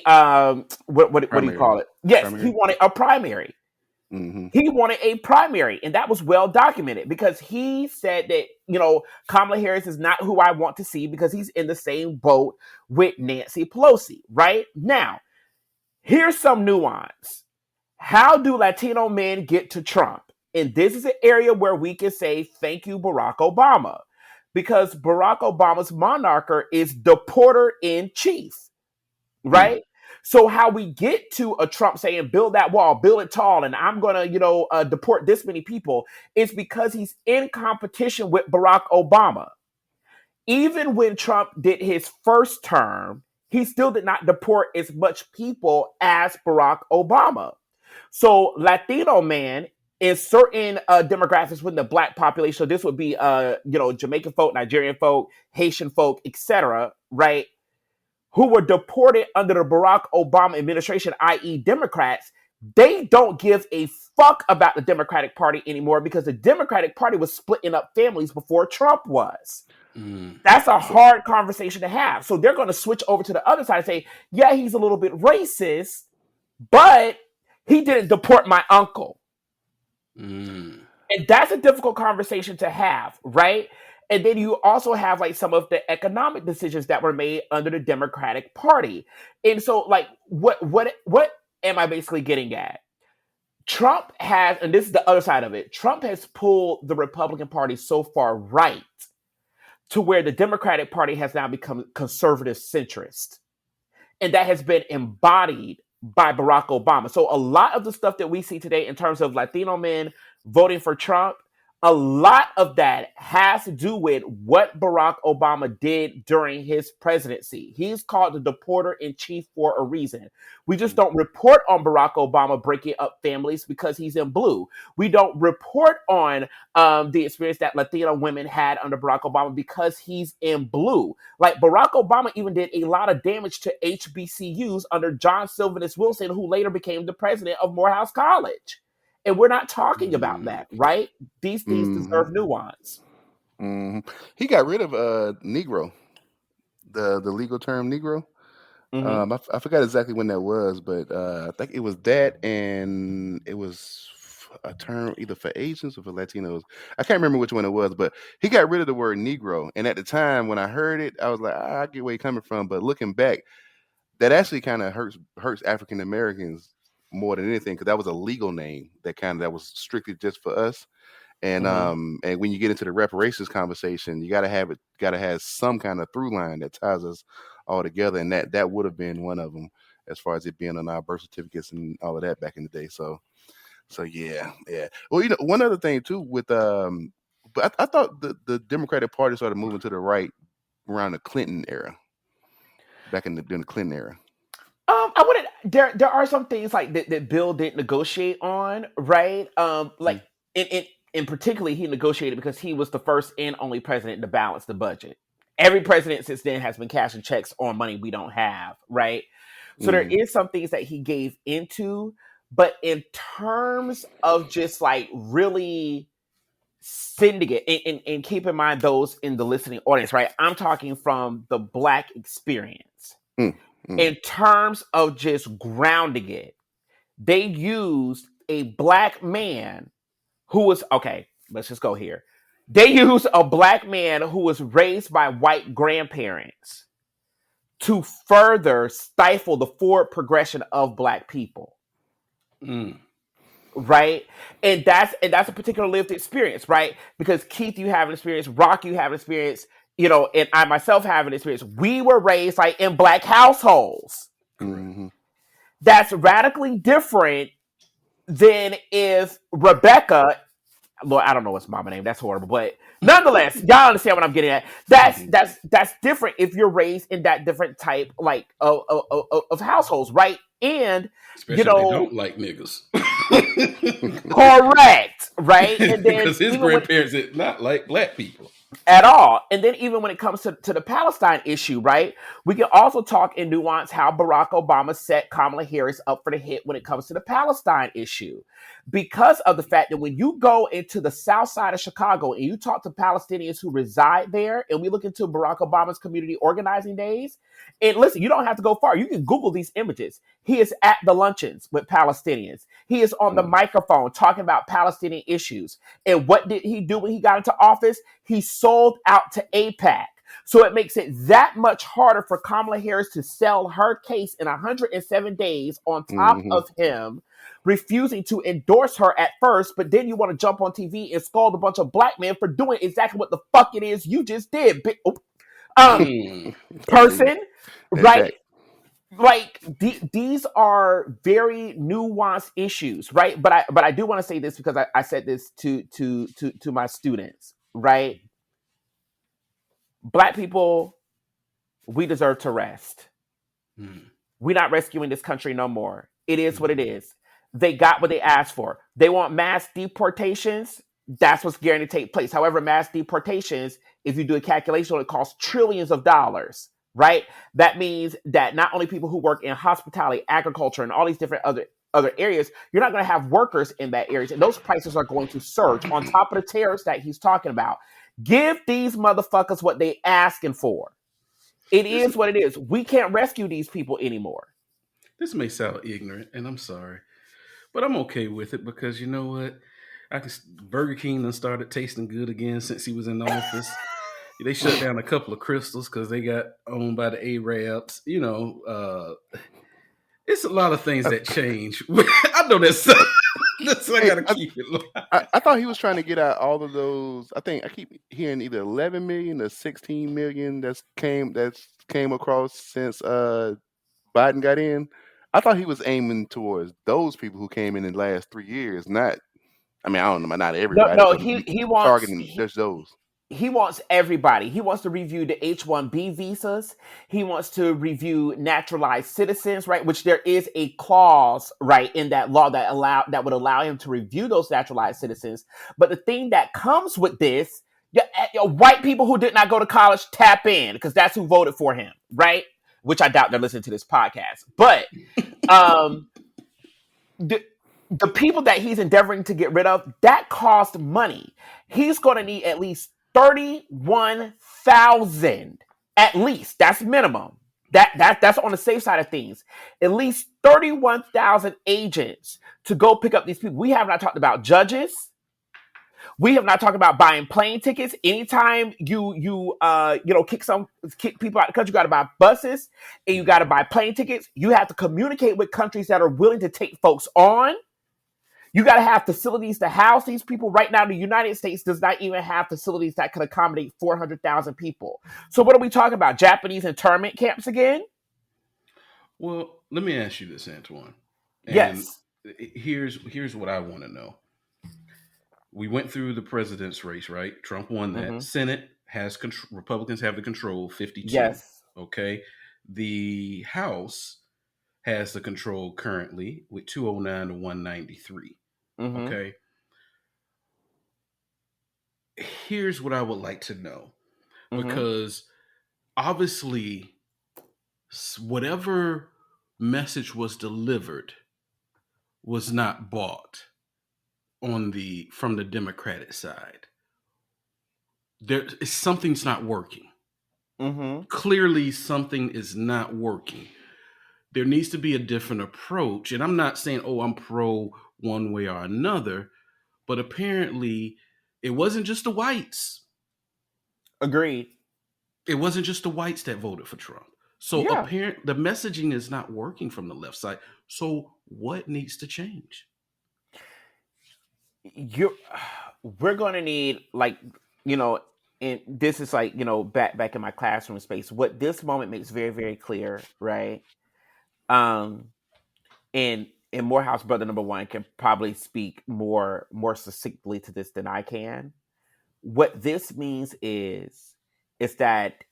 what do you call it? Yes, primary. He wanted a primary. He wanted a primary, and that was well documented because he said that Kamala Harris is not who I want to see because he's in the same boat with Nancy Pelosi. Right now, here's some nuance. How do Latino men get to Trump? And this is an area where we can say, thank you, Barack Obama. Because Barack Obama's monarcher is the porter in chief, right? So how we get to a Trump saying, build that wall, build it tall, and I'm going to, deport this many people, is because he's in competition with Barack Obama. Even when Trump did his first term, he still did not deport as much people as Barack Obama. So Latino man in certain demographics within the Black population, so this would be Jamaican folk, Nigerian folk, Haitian folk, etc., right, who were deported under the Barack Obama administration, i.e. Democrats, they don't give a fuck about the Democratic Party anymore because the Democratic Party was splitting up families before Trump was. That's a hard conversation to have. So they're going to switch over to the other side and say, yeah, he's a little bit racist, but he didn't deport my uncle. And that's a difficult conversation to have, right? And then you also have like some of the economic decisions that were made under the Democratic Party. And so like what am I basically getting at? Trump has, and this is the other side of it, Trump has pulled the Republican Party so far right to where the Democratic Party has now become conservative centrist. And that has been embodied by Barack Obama. So a lot of the stuff that we see today in terms of Latino men voting for Trump, a lot of that has to do with what Barack Obama did during his presidency. He's called the deporter in chief for a reason. We just don't report on Barack Obama breaking up families because he's in blue. We don't report on the experience that Latino women had under Barack Obama because he's in blue. Like Barack Obama even did a lot of damage to HBCUs under John Sylvanus Wilson, who later became the president of Morehouse College. And we're not talking about that, right? These things deserve nuance. He got rid of Negro, the legal term Negro. I forgot exactly when that was, but I think it was that, and it was a term either for Asians or for Latinos. I can't remember which one it was, but he got rid of the word Negro. And at the time when I heard it, I was like, I get where you're coming from. But looking back, that actually kind of hurts African Americans more than anything, because that was a legal name that was strictly just for us. And and when you get into the reparations conversation, you gotta have some kind of through line that ties us all together, and that would have been one of them as far as it being on our birth certificates and all of that back in the day. So yeah. Well, one other thing too with but I thought the Democratic Party started moving to the right around the Clinton era, during the Clinton era. I wouldn't. There are some things like that Bill didn't negotiate on, right? Like in particularly, he negotiated because he was the first and only president to balance the budget. Every president since then has been cashing checks on money we don't have, right? So there is some things that he gave into, but in terms of just like really syndicate, and keep in mind those in the listening audience, right? I'm talking from the Black experience. In terms of just grounding it, they used a Black man who was, okay, let's just go here. They used a Black man who was raised by white grandparents to further stifle the forward progression of Black people. Right? And that's a particular lived experience, right? Because Keith, you have an experience, Rock, you have an experience, you know, and I myself have an experience. We were raised like in Black households. That's radically different than if Rebecca, Lord, I don't know what's mama name. That's horrible, but nonetheless, y'all understand what I'm getting at. That's different if you're raised in that different type like of households, right? And especially you know, if they don't like niggas. Correct, right? And then because his grandparents did not like Black people at all. And then even when it comes to the Palestine issue, right? We can also talk in nuance how Barack Obama set Kamala Harris up for the hit when it comes to the Palestine issue. Because of the fact that when you go into the south side of Chicago and you talk to Palestinians who reside there, and we look into Barack Obama's community organizing days, and listen, you don't have to go far. You can Google these images. He is at the luncheons with Palestinians. He is on the microphone talking about Palestinian issues. And what did he do when he got into office? He sold out to AIPAC. So it makes it that much harder for Kamala Harris to sell her case in 107 days on top of him refusing to endorse her at first, but then you want to jump on TV and scold a bunch of Black men for doing exactly what the fuck it is you just did. Person, right? Like these are very nuanced issues, right? But I do want to say this because I said this to my students, right? Black people, we deserve to rest. We're not rescuing this country no more. It is what it is. They got what they asked for. They want mass deportations. That's what's guaranteed to take place. However, mass deportations, if you do a calculation, it costs trillions of dollars, right? That means that not only people who work in hospitality, agriculture, and all these different other areas, you're not going to have workers in that area. And those prices are going to surge on top of the tariffs that he's talking about. Give these motherfuckers what they asking for. It is what it is. We can't rescue these people anymore. This may sound ignorant, and I'm sorry, but I'm okay with it because you know what? Burger King done started tasting good again since he was in office. They shut down a couple of Crystals because they got owned by the Arabs. You know, it's a lot of things that change. I know that's I gotta keep it. I thought he was trying to get out all of those. I think I keep hearing either 11 million or 16 million that's came across since Biden got in. I thought he was aiming towards those people who came in the last 3 years. Not, I mean, I don't know, not everybody. No, but he wants targeting just those. He wants everybody. He wants to review the H-1B visas. He wants to review naturalized citizens, right? Which there is a clause, right, in that law that would allow him to review those naturalized citizens. But the thing that comes with this, white people who did not go to college tap in because that's who voted for him, right? Which I doubt they're listening to this podcast. But the people that he's endeavoring to get rid of, that cost money. He's going to need at least 31,000, at least. That's minimum. That's on the safe side of things. At least 31,000 agents to go pick up these people. We have not talked about judges. We have not talked about buying plane tickets. Anytime you kick people out of the country, you got to buy buses and you got to buy plane tickets. You have to communicate with countries that are willing to take folks on. You got to have facilities to house these people. Right now, the United States does not even have facilities that can accommodate 400,000 people. So what are we talking about? Japanese internment camps again? Well, let me ask you this, Antwann. And yes. Here's what I want to know. We went through the president's race, right? Trump won that. Senate has Republicans have the control, 52. Yes. Okay. The House has the control currently with 209 to 193. Okay. Here's what I would like to know. Because obviously, whatever message was delivered was not bought from the Democratic side. Something's not working. Mm-hmm. Clearly, something is not working. There needs to be a different approach. And I'm not saying, oh, I'm pro one way or another, but apparently it wasn't just the whites. Agreed. It wasn't just the whites that voted for Trump. So Yeah. the messaging is not working from the left side. So what needs to change? you We're going to need, like, you know and this is like, back in my classroom space, what this moment makes very, very clear, right? um and Morehouse brother number one can probably speak more succinctly to this than I can. What this means is that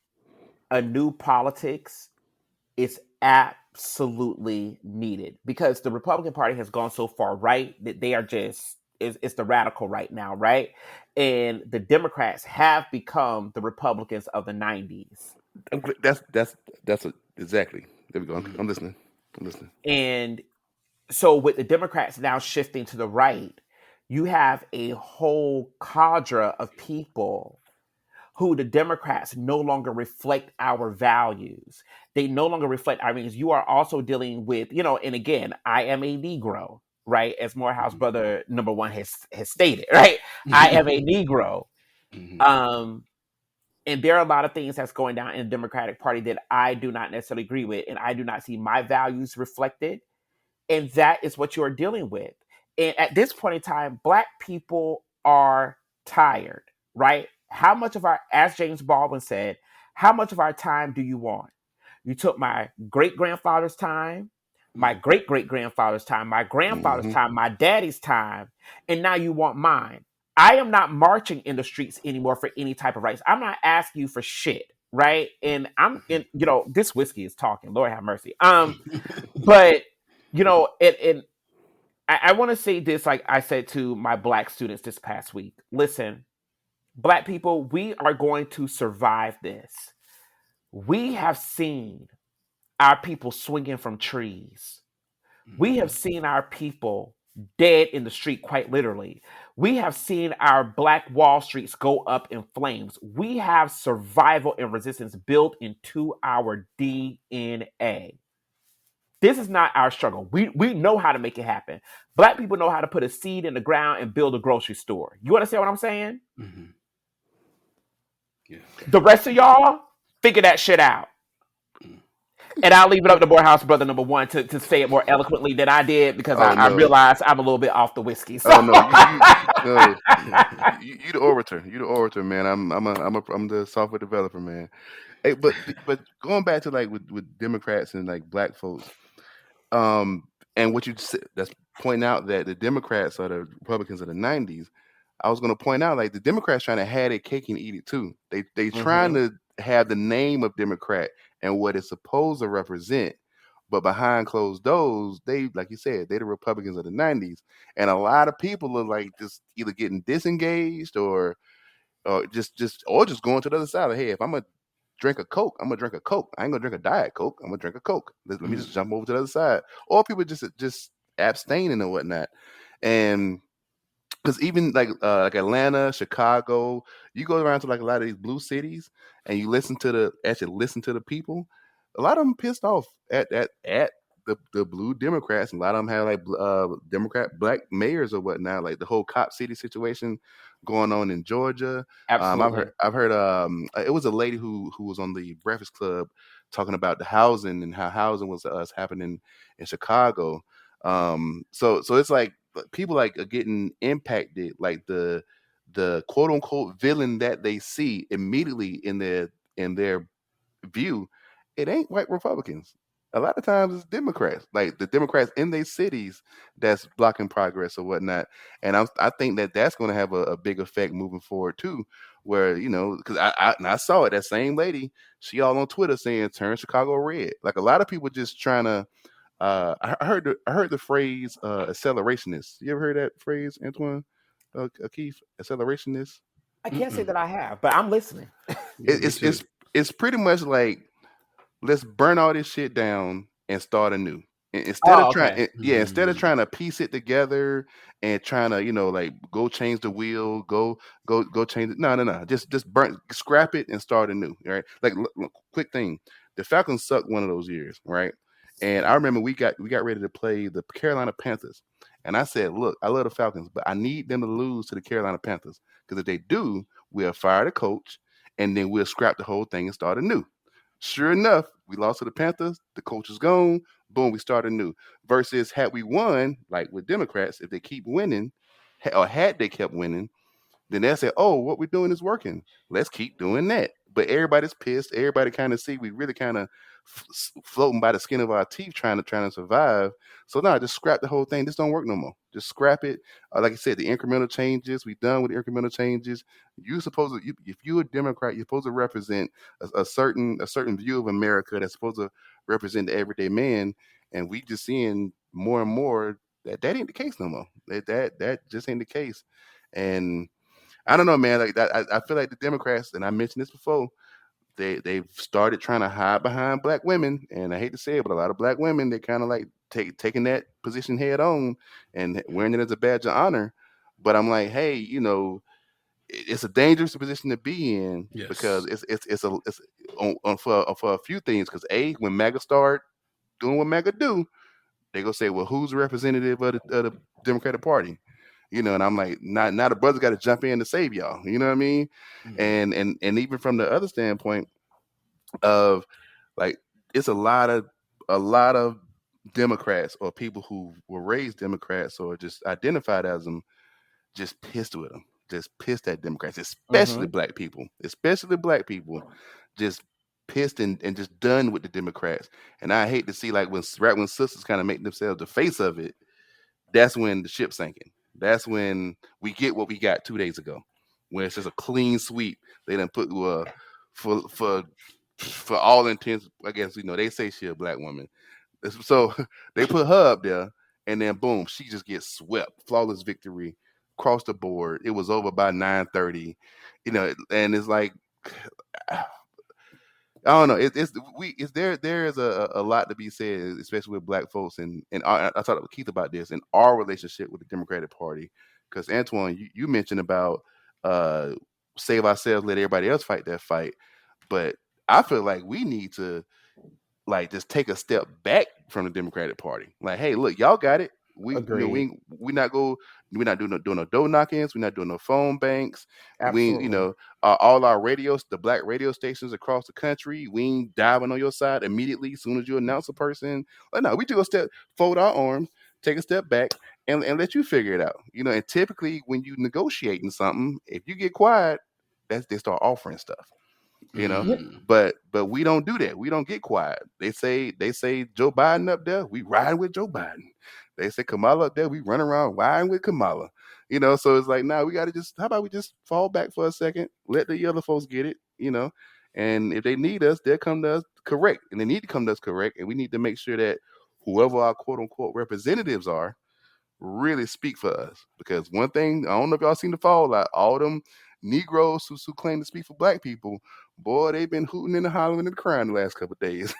a new politics is absolutely needed, because the Republican Party has gone so far right that they are just it's the radical right now, right? And the Democrats have become the Republicans of the 90s. That's exactly. There we go. I'm listening. I'm listening. And so with the Democrats now shifting to the right, you have a whole cadre of people who the Democrats no longer reflect our values. They no longer reflect our values. You are also dealing with, and again, I am a Negro, right? As Morehouse brother number one has stated, right? I am a Negro. Um, and there are a lot of things that's going down in the Democratic Party that I do not necessarily agree with, and I do not see my values reflected. And that is what you're dealing with. And at this point in time, Black people are tired, right? How much of our, as James Baldwin said, how much of our time do you want? You took my great grandfather's time, my great great grandfather's time, my grandfather's Mm-hmm. time, my daddy's time, and now you want mine. I am not marching in the streets anymore for any type of rights. I'm not asking you for shit, right? And I'm in, this whiskey is talking. Lord have mercy. But and I want to say this, like I said to my Black students this past week. Listen, Black people, we are going to survive this. We have seen our people swinging from trees. We have seen our people dead in the street, quite literally. We have seen our Black Wall Streets go up in flames. We have survival and resistance built into our DNA. This is not our struggle. We know how to make it happen. Black people know how to put a seed in the ground and build a grocery store. You understand what I'm saying? Mm-hmm. Yeah. The rest of y'all, figure that shit out. And I'll leave it up to Morehouse brother number one to say it more eloquently than I did, because Oh I no. realized I'm a little bit off the whiskey. So. Oh no. You no. You the orator. You the orator, man. I'm the software developer, man. Hey, but going back to like with Democrats and like Black folks, and what you said, that's pointing out that the Democrats are the Republicans of the '90s. I was going to point out like the Democrats trying to have their cake and eat it too. They trying Mhm. to have the name of Democrat and what it's supposed to represent, but behind closed doors, they, like you said, they the Republicans of the '90s, and a lot of people are like just either getting disengaged or just going to the other side. Like, hey, if I'm gonna drink a Coke, I'm gonna drink a Coke. I ain't gonna drink a Diet Coke. I'm gonna drink a Coke. Let me just jump over to the other side. Or people just abstaining and whatnot. And because even like Atlanta, Chicago, you go around to like a lot of these blue cities and you listen to the people. A lot of them pissed off at the blue Democrats, and a lot of them have like Democrat black mayors or whatnot. Like the whole Cop City situation going on in Georgia. Absolutely. I've heard it was a lady who was on the Breakfast Club talking about the housing and how housing was happening in Chicago. So it's like people like are getting impacted, like the quote unquote villain that they see immediately in their view. It ain't white Republicans. A lot of times it's Democrats, like the Democrats in their cities that's blocking progress or whatnot. And I think that that's going to have a big effect moving forward too, where because I saw it, that same lady, she all on Twitter saying turn Chicago red. Like a lot of people just trying to I heard the phrase accelerationist. You ever heard that phrase, Antwann? Keith, accelerationist. I can't say that I have, but I'm listening. It, Me it's too. it's it's pretty much like let's burn all this shit down and start anew. Instead of Oh, trying, okay. instead of Mm. trying to piece it together and trying to, like go change the wheel, go change it. No, no, no. Just burn, scrap it and start anew. Right? Like, look, quick thing, the Falcons sucked one of those years, right? And I remember we got ready to play the Carolina Panthers, and I said, look, I love the Falcons, but I need them to lose to the Carolina Panthers because if they do, we'll fire the coach and then we'll scrap the whole thing and start anew. Sure enough, we lost to the Panthers. The coach is gone. Boom, we start anew. Versus had we won, like with Democrats, if they keep winning, or had they kept winning, then they'll say, "Oh, what we're doing is working. Let's keep doing that." But everybody's pissed. Everybody kind of see we really kind of floating by the skin of our teeth, trying to survive. So now, just scrap the whole thing. This don't work no more. Just scrap it. Like I said, the incremental changes. We done with the incremental changes. You supposed to, if you're a Democrat, you're supposed to represent a certain view of America that's supposed to represent the everyday man. And we just seeing more and more that ain't the case no more. That just ain't the case. And I don't know, man. Like that, I feel like the Democrats, and I mentioned this before. They've started trying to hide behind black women, and I hate to say it, but a lot of black women they kind of like taking that position head on and wearing it as a badge of honor. But I'm like, hey, it's a dangerous position to be in because Yes. it's for a few things. Because when MAGA start doing what MAGA do, they gonna say, well, who's the representative of the Democratic Party? And I'm like, now the brother got to jump in to save y'all. You know what I mean? Mm. And even from the other standpoint of like, it's a lot of Democrats or people who were raised Democrats or just identified as them, just pissed with them, just pissed at Democrats, Mm-hmm. especially black people, just pissed and just done with the Democrats. And I hate to see like when sisters kind of make themselves the face of it, that's when the ship's sinking. That's when we get what we got 2 days ago, when it's just a clean sweep. They done put for for for all intents. I guess they say she a black woman, so they put her up there, and then boom, she just gets swept, flawless victory across the board. It was over by 9:30, and it's like. I don't know. It's there is a lot to be said, especially with black folks, and I talked with Keith about this in our relationship with the Democratic Party, because Antwann, you mentioned about uh save ourselves, let everybody else fight that fight, but I feel like we need to like just take a step back from the Democratic Party. Like, hey, look, y'all got it. Agreed. We're not doing no door knock-ins. We're not doing no phone banks. We ain't, Absolutely. all our radios, the black radio stations across the country, we ain't diving on your side immediately as soon as you announce a person. Like, no, we do a step, fold our arms, take a step back, and let you figure it out. And typically when you negotiating something, if you get quiet, they start offering stuff you know. Yeah. Mm. But we don't do that. We don't get quiet. They say Joe Biden up there, we riding with Joe Biden. They say Kamala up there, we run around riding with Kamala. So it's like, nah, we gotta just how about we just fall back for a second, let the other folks get it. And if they need us, they'll come to us correct. And they need to come to us correct. And we need to make sure that whoever our quote unquote representatives are really speak for us. Because one thing, I don't know if y'all seen the fallout, all them Negroes who claim to speak for black people, boy, they've been hooting and hollering and crying the last couple of days.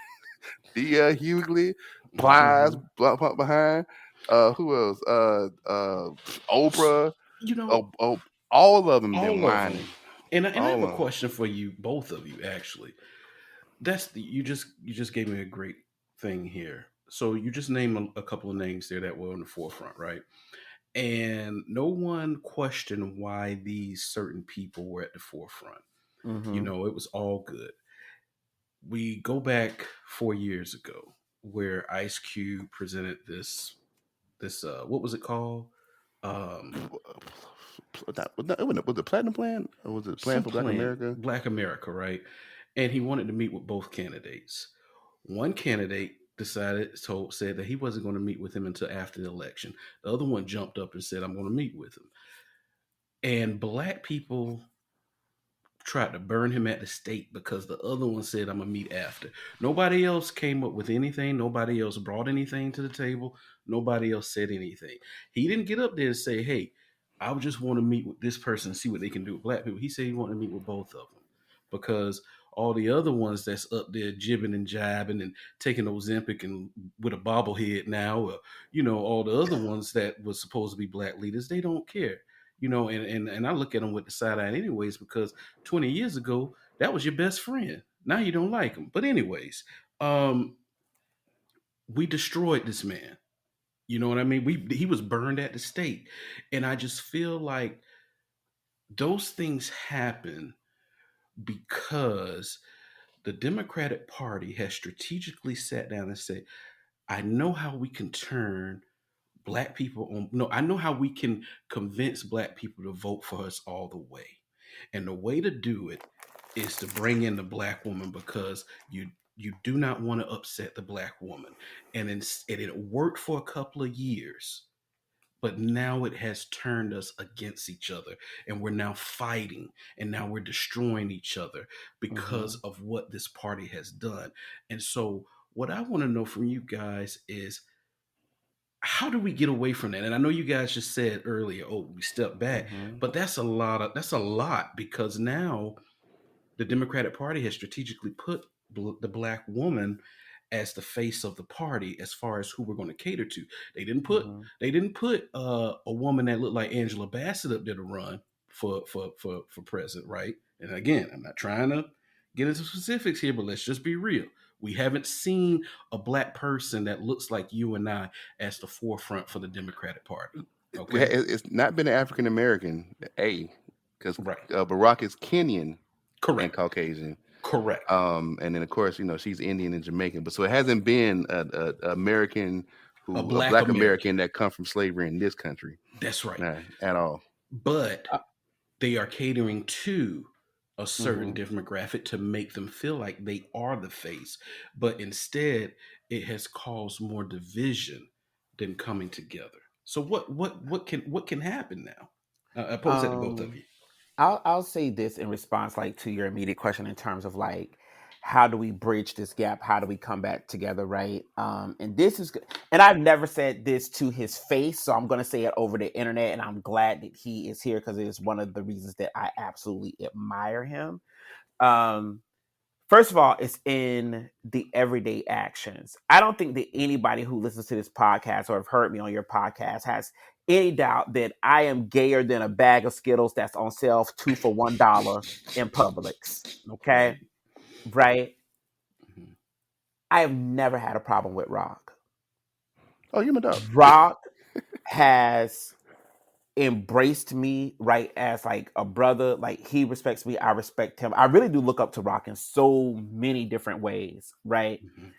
D.L. Hughley, Plies, Mm-hmm. bump behind. Who else? Oprah. You know, Oh, all of them been all of them. whining. And I All have a of them. question for you, both of you, actually. You just gave me a great thing here. So you just named a couple of names there that were on the forefront, right? And no one questioned why these certain people were at the forefront. Mm-hmm. It was all good. We go back 4 years ago where Ice Cube presented this what was it called? Um Was it Platinum Plan or was it Plan some for Black plan, America? Black America, right? And he wanted to meet with both candidates. One candidate said that he wasn't going to meet with him until after the election. The other one jumped up and said, I'm going to meet with him. And black people tried to burn him at the stake because the other one said, I'm going to meet after. Nobody else came up with anything. Nobody else brought anything to the table. Nobody else said anything. He didn't get up there and say, hey, I just want to meet with this person and see what they can do with black people. He said he wanted to meet with both of them. because all the other ones that's up there jibbing and jabbing and taking Ozempic and with a bobblehead now, or all the other ones that was supposed to be black leaders, they don't care. And I look at them with the side eye anyways, because 20 years ago that was your best friend. Now you don't like him. But anyways, we destroyed this man. You know what I mean? He was burned at the stake, and I just feel like those things happen because the Democratic Party has strategically sat down and said, I know how we can turn black people on. No, I know how we can convince black people to vote for us all the way. And the way to do it is to bring in the black woman, because you do not want to upset the black woman. And it worked for a couple of years, but now it has turned us against each other, and we're now fighting, and now we're destroying each other because Mm-hmm. of what this party has done. And so what I want to know from you guys is, how do we get away from that? And I know you guys just said earlier, oh, we step back, Mm-hmm. but that's a lot, because now the Democratic Party has strategically put the black woman as the face of the party as far as who we're going to cater to. They didn't put Mm-hmm. a woman that looked like Angela Bassett up there to run for president, right? And again, I'm not trying to get into specifics here, but let's just be real. We haven't seen a black person that looks like you and I as the forefront for the Democratic Party. Okay, It's not been an African American, because right, Barack is Kenyan and correct, Caucasian. correct. And then of course, she's Indian and Jamaican, but so it hasn't been a American A a black black American. American that come from slavery in this country, That's right. nah, at all. But Uh, they are catering to a certain mm-hmm. demographic to make them feel like they are the face. But instead, it has caused more division than coming together. So what can happen now? I pose that to both of Um, you. I'll say this in response, like, to your immediate question, in terms of like, how do we bridge this gap? How do we come back together, right? And this is good. And I've never said this to his face, so I'm going to say it over the internet. And I'm glad that he is here, because it is one of the reasons that I absolutely admire him. Um, First of all, it's in the everyday actions. I don't think that anybody who listens to this podcast or have heard me on your podcast has any doubt that I am gayer than a bag of Skittles that's on sale 2 for $1 in Publix. Right. Okay, right? Mhm. I have never had a problem with Rock. Oh, you my dog. Rock has embraced me, right, as like a brother. Like, he respects me, I respect him. I really do look up to Rock in so many different ways, right? Mhm.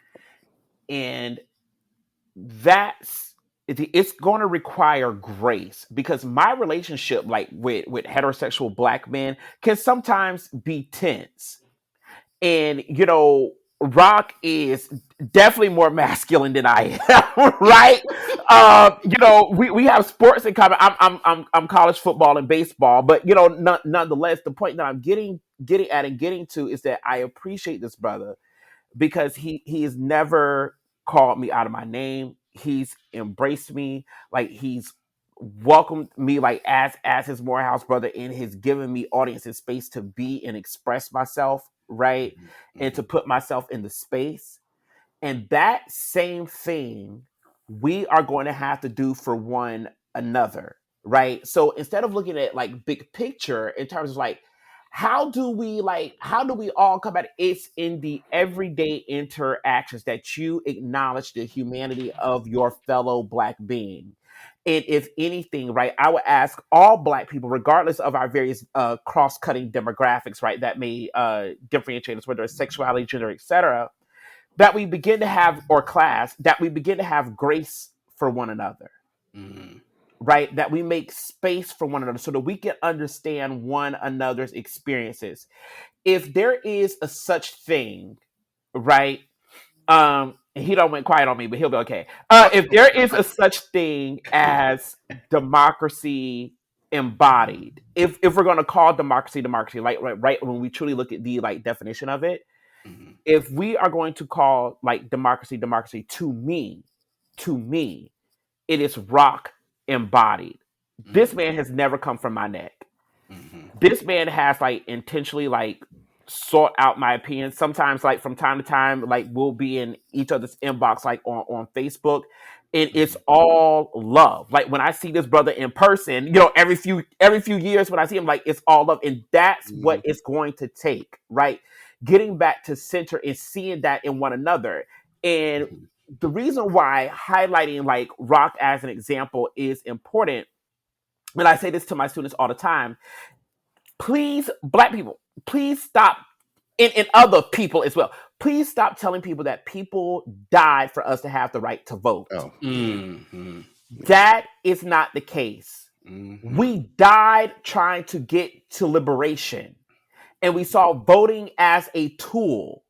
And it's going to require grace, because my relationship, like, with heterosexual black men, can sometimes be tense. And Rock is definitely more masculine than I am. Right? We have sports in common. I'm college football and baseball, but nonetheless, the point that I'm getting at and getting to is that I appreciate this brother, because he has never called me out of my name. He's embraced me, like, he's welcomed me, like, as his Morehouse brother, and has given me audience and space to be and express myself, right, Mhm. and to Mhm. put myself in the space. And that same thing we are going to have to do for one another, right? So instead of looking at, like, big picture in terms of, like, how do we all come at it? It's in the everyday interactions that you acknowledge the humanity of your fellow black being. And if anything, right, I would ask all black people, regardless of our various cross-cutting demographics, right, that may differentiate us, whether it's sexuality, gender, etc., that we begin to have, or class, that we begin to have grace for one another, Mhm. right? That we make space for one another so that we can understand one another's experiences. If there is a such thing, right? He don't went quiet on me, but he'll be okay. If there is a such thing as democracy embodied, if we're gonna call democracy, like, right, when we truly look at the, like, definition of it, Mhm. if we are going to call, like, democracy, to me, it is Rock embodied. This Mhm. man has never come from my neck. Mhm. This man has, like, intentionally, like, sort out my opinions. Sometimes, like from time to time, like we'll be in each other's inbox, like on Facebook, and it's all love. Like when I see this brother in person, every few years when I see him, like it's all love, and that's what Mhm. it's going to take, right? Getting back to center and seeing that in one another, and Mhm. the reason why highlighting like Rock as an example is important, and I say this to my students all the time, please, black people, please stop, and other people as well, please stop telling people that people died for us to have the right to vote. Oh yeah, Mm-hmm. yeah. That is not the case. Mm-hmm. We died trying to get to liberation, and we saw voting as a tool.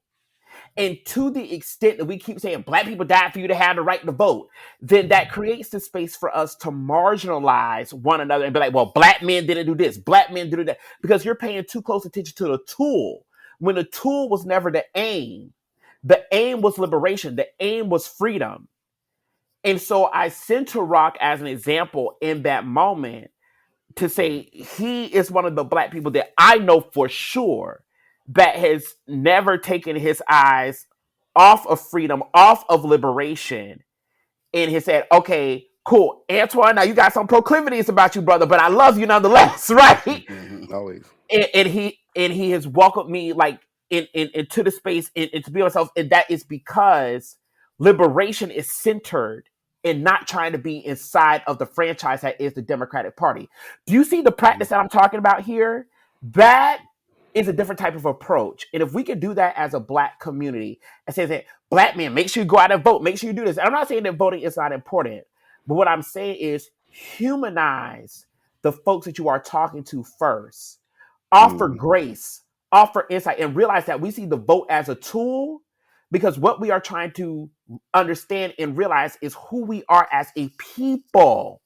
And to the extent that we keep saying black people died for you to have the right to vote, then that creates the space for us to marginalize one another and be like, well, black men didn't do this, black men didn't do that, because you're paying too close attention to the tool when the tool was never the aim. The aim was liberation, the aim was freedom. And so I sent to Rock as an example in that moment to say he is one of the black people that I know for sure that has never taken his eyes off of freedom, off of liberation, and has said, okay, cool, Antwann, now you got some proclivities about you, brother, but I love you nonetheless, right? Mm-hmm. Always. And he has welcomed me like into the space and to be myself, and that is because liberation is centered in not trying to be inside of the franchise that is the Democratic Party. Do you see the Mhm. practice that I'm talking about here? That is a different type of approach. And if we could do that as a black community and say that black men, make sure you go out and vote, make sure you do this. And I'm not saying that voting is not important, but what I'm saying is humanize the folks that you are talking to first, offer Mhm. grace, offer insight, and realize that we see the vote as a tool, because what we are trying to understand and realize is who we are as a people,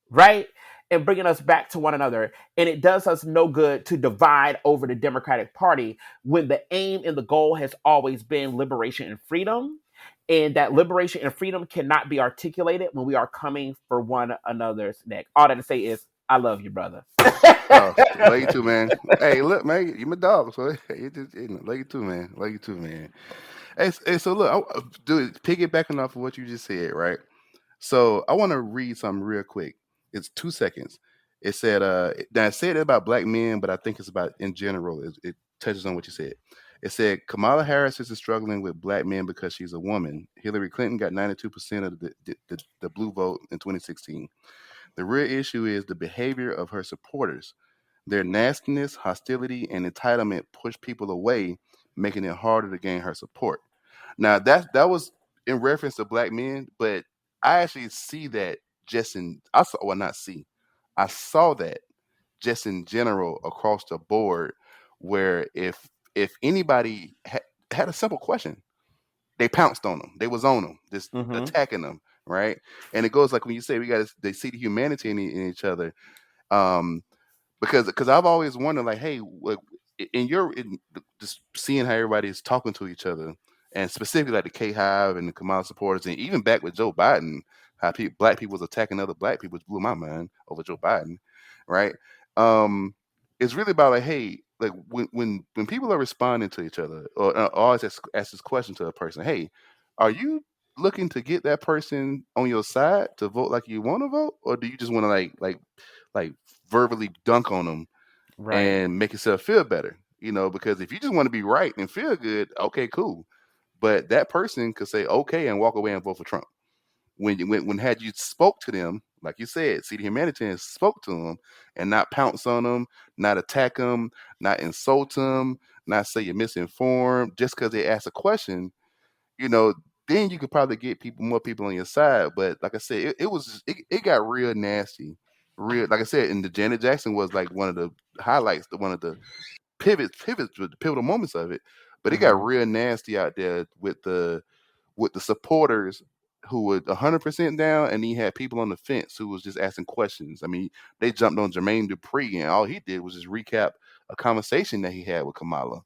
right? And bringing us back to one another. And it does us no good to divide over the Democratic Party when the aim and the goal has always been liberation and freedom. And that liberation and freedom cannot be articulated when we are coming for one another's neck. All that to say is, I love you, brother. Oh, love you too, man. Hey, look, man, you my dog, so love you too, man. Love you too, man. Hey, so look, dude, piggybacking off of what you just said, right? So I want to read something real quick. It's 2 seconds. It said, now I said it about black men, but I think it's about in general. It touches on what you said. It said Kamala Harris is struggling with black men because she's a woman. Hillary Clinton got 92% of the blue vote in 2016. The real issue is the behavior of her supporters. Their nastiness, hostility, and entitlement push people away, making it harder to gain her support. Now that was in reference to black men, but I actually see that just in I saw well not see. I saw that just in general across the board where if anybody had a simple question, they pounced on them. They was on them, just Mm-hmm. attacking them, right? And it goes like when you say we got to they see the humanity in each other. Um, because I've always wondered, like, hey, just seeing how everybody is talking to each other, and specifically like the K Hive and the Kamala supporters, and even back with Joe Biden, how black people was attacking other black people, which blew my mind over Joe Biden, right? Um, it's really about like, hey, like when people are responding to each other, or always ask this question to a person, hey, are you looking to get that person on your side to vote like you want to vote, or do you just want to like verbally dunk on them Right. and make yourself feel better? Because if you just want to be right and feel good, okay, cool. But that person could say okay and walk away and vote for Trump. When had you spoke to them, like you said, see the humanitarians spoke to them and not pounce on them, not attack them, not insult them, not say you're misinformed just because they asked a question, you know, then you could probably get more people on your side. But like I said, it got real nasty. Real, like I said, and the Janet Jackson was like one of the highlights, one of the pivotal moments of it. But it got Mm-hmm. real nasty out there with the supporters who were 100% down, and he had people on the fence who was just asking questions. I mean, they jumped on Jermaine Dupri, and all he did was just recap a conversation that he had with Kamala.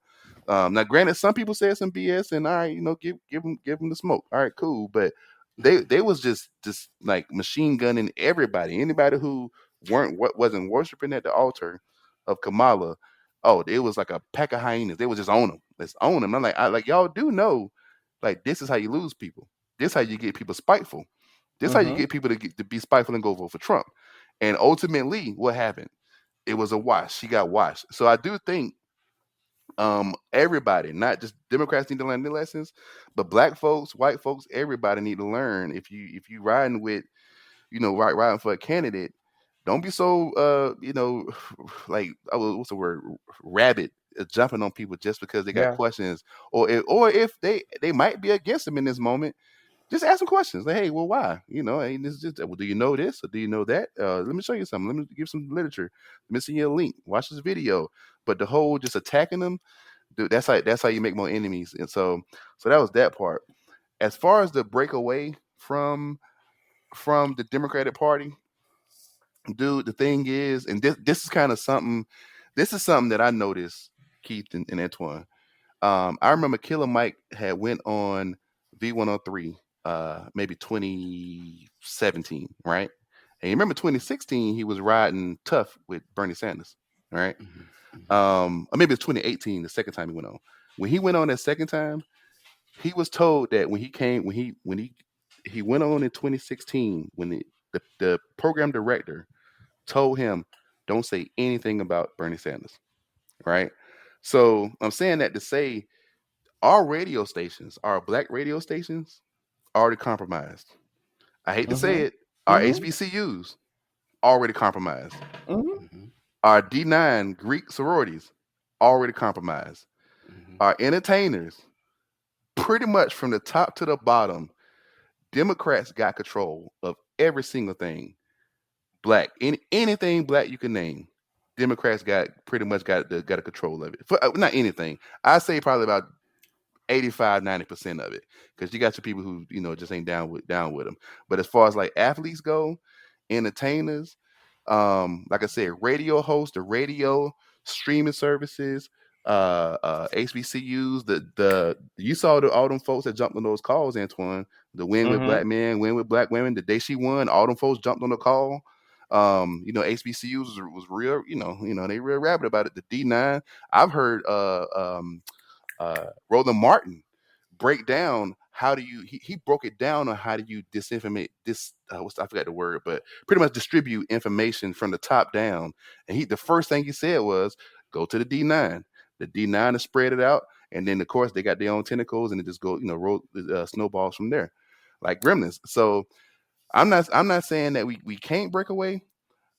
Now, granted, some people said some BS, and all right, give him the smoke. All right, cool, but they was just like machine gunning everybody, anybody who wasn't worshiping at the altar of Kamala. Oh, it was like a pack of hyenas. They was just on them. Let's own them. I'm like, y'all do know, like this is how you lose people. This how you get people spiteful. This how you Mm-hmm. get people to be spiteful and go vote for Trump. And ultimately, what happened? It was a wash. She got washed. So I do think everybody, not just Democrats, need to learn their lessons, but black folks, white folks, everybody need to learn. If you riding with, riding for a candidate, don't be so like, what's the word, rabid, jumping on people just because they got Yeah. questions, or if they might be against them in this moment. Just ask them questions like, hey, well, why? Hey, this is just, well, do you know this or do you know that? Let me show you something. Let me give some literature. Let me send you a link. Watch this video. But the whole just attacking them, dude, that's how you make more enemies. And so that was that part. As far as the breakaway from the Democratic Party, dude, the thing is, and this is kind of something. This is something that I noticed, Keith and Antwann. I remember Killer Mike had went on V103, maybe 2017, right? And you remember 2016, he was riding tough with Bernie Sanders, right? Mhm, mhm, Or maybe it's 2018, the second time he went on. When he went on that second time, he was told that when he went on in 2016, when the program director told him, don't say anything about Bernie Sanders, right? So I'm saying that to say our radio stations, our black radio stations, already compromised. I hate to say Mm-hmm. it, our Mm-hmm. HBCUs already compromised. Mm-hmm. mhm, Our D9 Greek sororities already compromised. mhm, Our entertainers, pretty much from the top to the bottom, Democrats got control of every single thing black. Anything black you can name, Democrats got pretty much got a control of it. For, not anything. I say probably about 85, 90% of it, because you got your people who just ain't down with them. But as far as like athletes go, entertainers, like I said, radio hosts, the radio streaming services, HBCUs, the you saw all them folks that jumped on those calls, Antoine. The win with Mm-hmm. black men, win with black women. The day she won, all them folks jumped on the call. HBCUs was real, they real rabid about it. The D9, I've heard Roland Martin break down how do you he broke it down on how do you disinformate this I forgot the word, but pretty much distribute information from the top down. And the first thing he said was go to the D9. The D9 to spread it out, and then of course they got their own tentacles, and it just go roll snowballs from there like gremlins. So I'm not saying that we can't break away.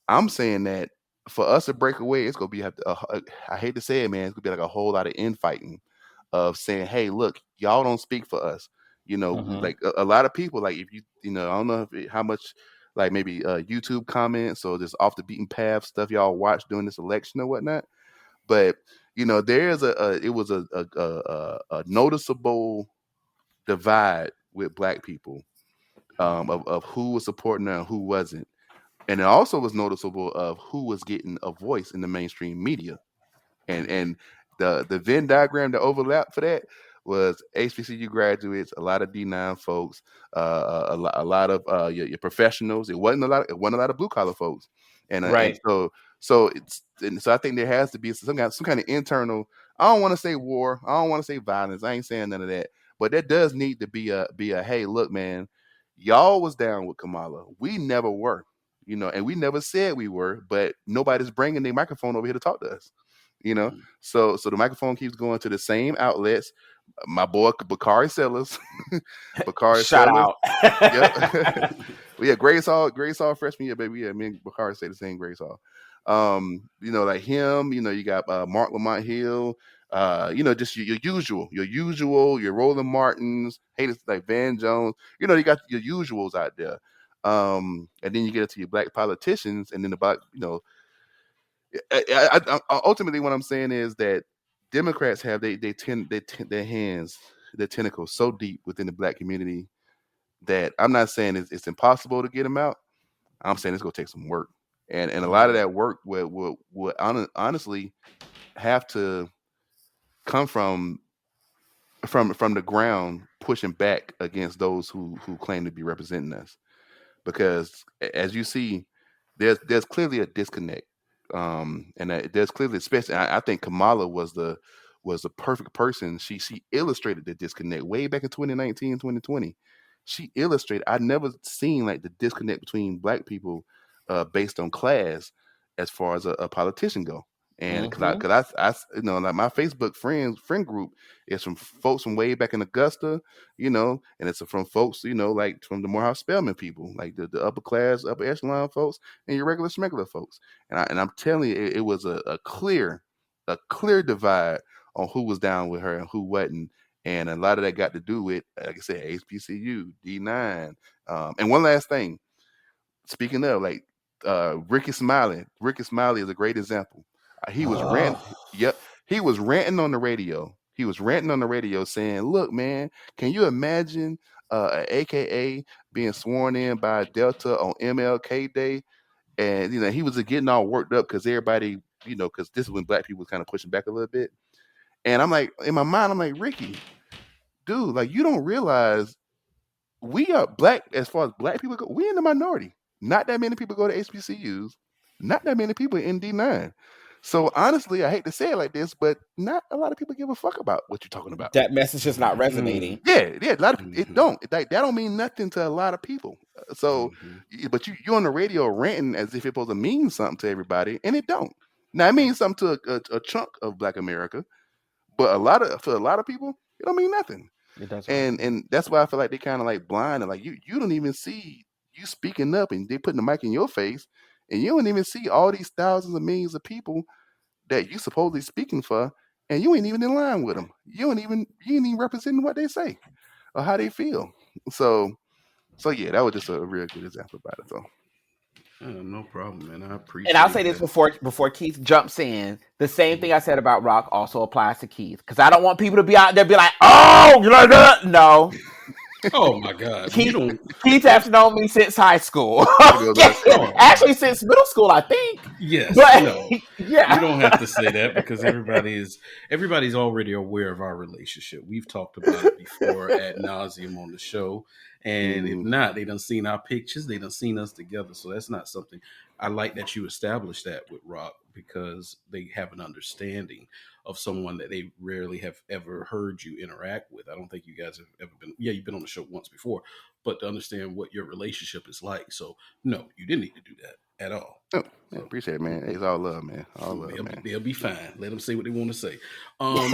I'm saying that for us to break away, it's gonna be I hate to say it, man, it's gonna be like a whole lot of infighting of saying, "Hey, look, y'all don't speak for us." Mm-hmm. Like a lot of people, like if I don't know how much, like maybe YouTube comments or just off the beaten path stuff y'all watch during this election or whatnot. But there is it was a noticeable divide with black people, mhm, of who was supporting her and who wasn't. And it also was noticeable of who was getting a voice in the mainstream media. And the Venn diagram that overlapped for that was HBCU graduates, a lot of D9 folks, a lot of your professionals. It wasn't a lot of blue collar folks, and Right. so I think there has to be some kind of internal. I don't want to say war. I don't want to say violence. I ain't saying none of that. But there does need to be a hey, look, man, y'all was down with Kamala. We never were. And we never said we were, but nobody's bringing their microphone over here to talk to us. You know, mhm. so the microphone keeps going to the same outlets. My boy Bakari Sellers, Bakari Shout Sellers. out. Yep. Well, yeah, Grace Hall freshman year, baby. Yeah, me and Bakari say the same Grace Hall. Like him. You got Mark Lamont Hill. Just your Roland Martins, haters like Van Jones. You got your usuals out there. And then you get into your black politicians, and then about ultimately, what I'm saying is that Democrats have their hands, their tentacles so deep within the black community that I'm not saying it's impossible to get them out. I'm saying it's gonna take some work, and a lot of Mhm. that work would honestly have to come from the ground, pushing back against those who claim to be representing us. Because as you see, there's clearly a disconnect. And that there's clearly, especially, I think Kamala was the perfect person. She illustrated the disconnect way back in 2019, 2020. She illustrated. I never seen like the disconnect between black people based on class as far as a politician go. And Mm-hmm. like my Facebook friend group is from folks from way back in Augusta, and it's from folks, like from the Morehouse Spelman people, like the upper class, upper echelon folks, and your regular smuggler folks. And I'm telling you, it was a clear divide on who was down with her and who wasn't. And a lot of that got to do with, like I said, HBCU, D9. And one last thing, speaking of like Ricky Smiley is a great example. He was ranting. Oh, Yep, he was ranting on the radio. He was ranting on the radio saying, "Look, man, can you imagine a AKA being sworn in by Delta on MLK Day?" And he was getting all worked up because everybody, because this is when black people was kind of pushing back a little bit. And I'm like, in my mind, I'm like, Ricky, dude, like you don't realize we are black as far as black people go. We in the minority. Not that many people go to HBCUs. Not that many people in D9. So honestly, I hate to say it like this, but not a lot of people give a fuck about what you're talking about. that message is not Mm-hmm. resonating. Yeah, a lot of people it Mm-hmm. don't. Like that don't mean nothing to a lot of people. So, Mm-hmm. but you on the radio ranting as if it's supposed to mean something to everybody, and it don't. Now it means something to a chunk of Black America, but for a lot of people, it don't mean nothing. It doesn't And resonate. and that's why I feel like they kind of like blind and like you don't even see you speaking up and they putting the mic in your face, and you don't even see all these thousands of millions of people that you supposedly speaking for, and you ain't even in line with them. You ain't even representing what they say or how they feel. So yeah, that was just a real good example about it. So No problem, man. I And I'll appreciate say this that. before Keith jumps in. The same Mhm. thing I said about Rock also applies to Keith because I don't want people to be out there be like, "Oh, you like that?" No, Oh my God, you Keith don't. Keith has known me since high school. it goes without Okay, saying. Oh actually since middle school, I think. yes, But no. You yeah, don't have to say that because everybody's already aware of our relationship. We've talked about it before ad nauseum on the show, and if Mhm. not, they done seen our pictures, they done seen us together. So that's not something. I like that you established that with Rock because they have an understanding of someone that they rarely have ever heard you interact with. I don't think you guys have ever been. Yeah, you've been on the show once before, but to understand what your relationship is like. So no, you didn't need to do that at all. Oh, yeah, So appreciate it, man. Hey, mm-mm. it's all love, man. All love, man. They'll be fine. Let them say what they want to say. Um,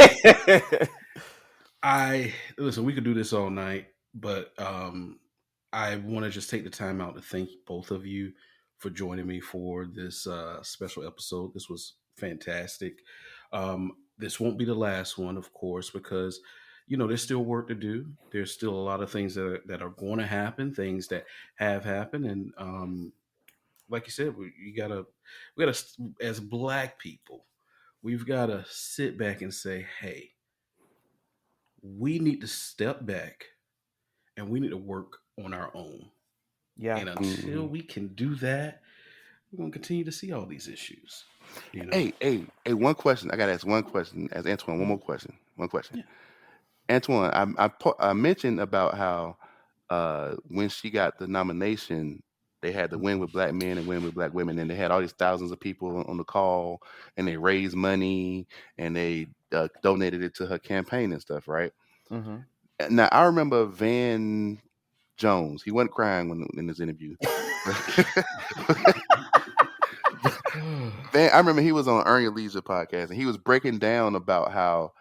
I listen. We could do this all night, but I want to just take the time out to thank both of you for joining me for this special episode. This was fantastic. This won't be the last one, of course, because there's still work to do. There's still a lot of things that are going to happen, things that have happened, and like you said, we gotta as Black people, we've got to sit back and say, hey, we need to step back and we need to work on our own. yeah. And until Mhm. we can do that, we're going to continue to see all these issues, you know? Hey, one question. I gotta ask one question as Antwann. One Mhm. more question. One question. Yeah. Antwann, I mentioned about how when she got the nomination, they had the win with black men and win with black women, and they had all these thousands of people on the call, and they raised money and they donated it to her campaign and stuff, right? Hmm. Now I remember Van Jones. He wasn't crying when in this interview. I remember he was on Earn Your Leisure podcast, and he was breaking down about how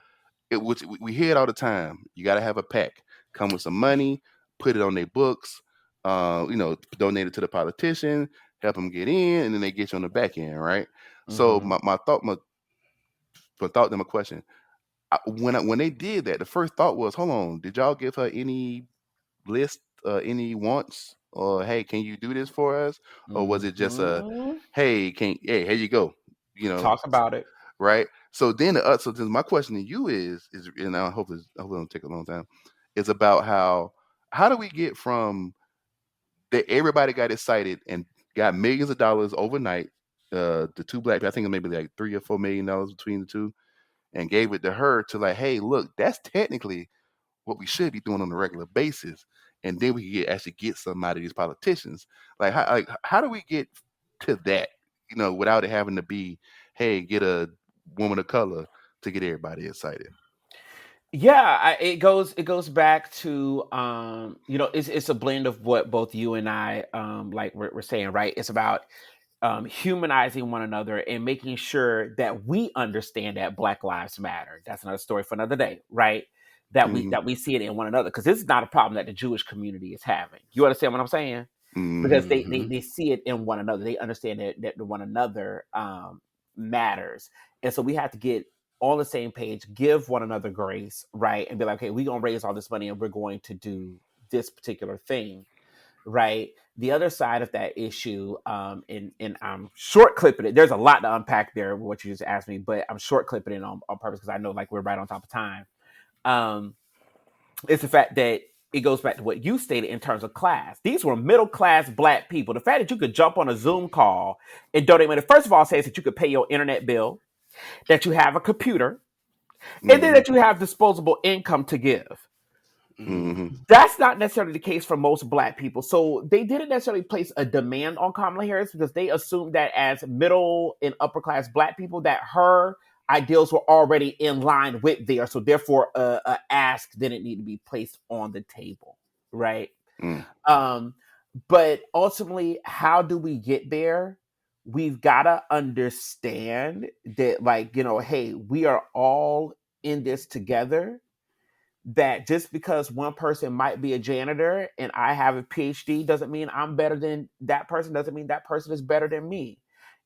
which we hear it all the time. You got to have a pack, come with some money, put it on their books, donate it to the politician, help them get in, and then they get you on the back end, right? So Hmm. my thought, then my question. When they did that, the first thought was, hold on, did y'all give her any list, any wants, or hey, can you do this for us, or was it just a Hmm. hey, here you go, you know, Talk about it. right? So then my question to you is, and I hope it don't take a long time, is about how do we get from that everybody got excited and got millions of dollars overnight, the two black, I think it maybe like $3 or $4 million between the two, and gave it to her to like, hey, look, that's technically what we should be doing on a regular basis, and then we can actually get some out of these politicians. Like how do we get to that? without it having to be, hey, get a woman of color to get everybody excited. Yeah, it goes back to it's a blend of what both you and I like we're saying, right? It's about humanizing one another and making sure that we understand that Black Lives Matter. That's another story for another day, right? That we Mm-hmm. that we see it in one another, because this is not a problem that the Jewish community is having. You understand what I'm saying? Because Mm-hmm. they see it in one another. They understand that one another matters, and so we have to get on the same page, give one another grace, right, and be like, okay, we're gonna raise all this money and we're going to do this particular thing, right? The other side of that issue, and I'm short clipping it. There's a lot to unpack there with what you just asked me, but I'm short clipping it on purpose because I know like we're right on top of time. Um, it's the fact that it goes back to what you stated in terms of class. These were middle class Black people. The fact that you could jump on a Zoom call and donate money, first of all, says that you could pay your internet bill, that you have a computer, and then Mm-hmm. that you have disposable income to give. Mm-hmm. That's not necessarily the case for most Black people. So they didn't necessarily place a demand on Kamala Harris because they assumed that as middle and upper class Black people, that her ideals were already in line with theirs. So therefore, a ask didn't need to be placed on the table, right? Mm-hmm. Um, but ultimately, how do we get there? We've got to understand that, like, hey, we are all in this together, that just because one person might be a janitor and I have a PhD doesn't mean I'm better than that person, doesn't mean that person is better than me.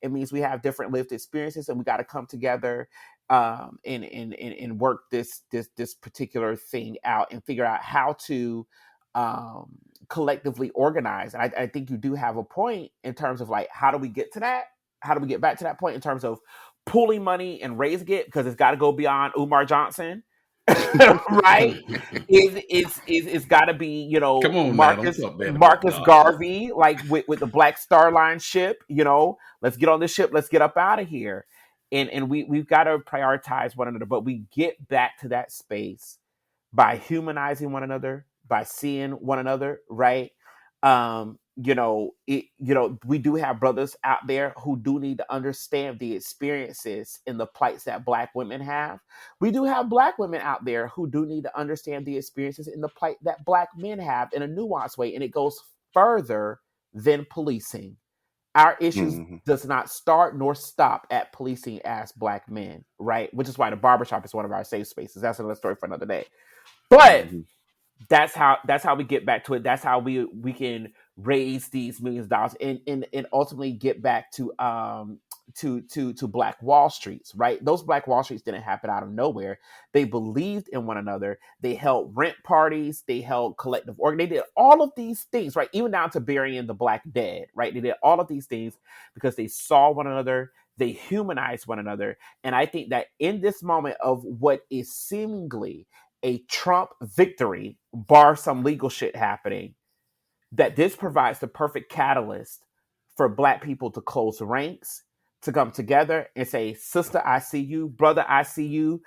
It means we have different lived experiences and we got to come together and work this particular thing out and figure out how to um, collectively organize. And I think you do have a point in terms of like, how do we get to that? How do we get back to that point in terms of pooling money and raising it? Because it's got to go beyond Umar Johnson. Right? It's got to be Come on now, don't Marcus talk bad about Marcus God. Garvey, like with the Black Star Line ship. Let's get on this ship. Let's get up out of here. And we've got to prioritize one another. But we get back to that space by humanizing one another, by seeing one another, right? We do have brothers out there who do need to understand the experiences and the plights that Black women have. We do have Black women out there who do need to understand the experiences and the plight that Black men have in a nuanced way, and it goes further than policing. Our issues Mm-hmm. does not start nor stop at policing as Black men, right? Which is why the barbershop is one of our safe spaces. That's another story for another day. But Mm-hmm. that's how we get back to it. That's how we can raise these millions of dollars and ultimately get back to Black Wall Streets, right? Those Black Wall Streets didn't happen out of nowhere. They believed in one another. They held rent parties. They held collective org. They did all of these things, right? Even down to burying the Black dead, right? They did all of these things because they saw one another. They humanized one another. And I think that in this moment of what is seemingly a Trump victory, bar some legal shit happening, that this provides the perfect catalyst for Black people to close ranks, to come together and say, sister, I see you, brother, I see you,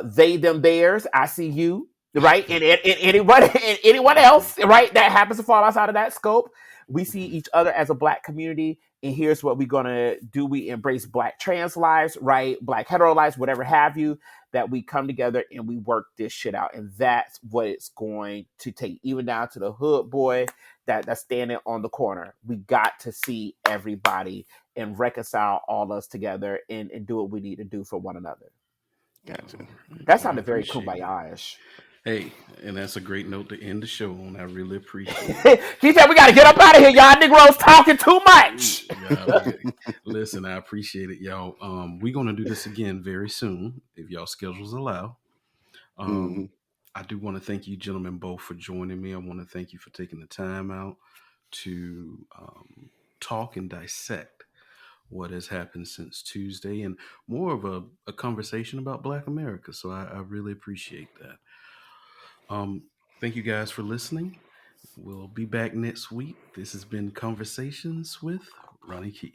they, them, theirs, I see you, right? And anyone else, right, that happens to fall outside of that scope, we see each other as a Black community. And here's what we're gonna do: we embrace Black trans lives, right? Black hetero lives, whatever have you. That we come together and we work this shit out, and that's what it's going to take, even down to the hood boy that's standing on the corner. We got to see everybody and reconcile all us together and do what we need to do for one another. Gotcha. All right, That I sounded very appreciate it. kumbaya-ish. Hey, and that's a great note to end the show on. I really appreciate it. He said, we got to get up out of here. Y'all Negroes talking too much. Yeah, listen, I appreciate it, y'all. We're gonna do this again very soon if y'all schedules allow. Mm-hmm. Um, I do want to thank you, gentlemen, both for joining me. I want to thank you for taking the time out to talk and dissect what has happened since Tuesday and more of a conversation about Black America. So I really appreciate that. Um, thank you guys for listening. We'll be back next week. This has been Conversations with Ronnie Keith.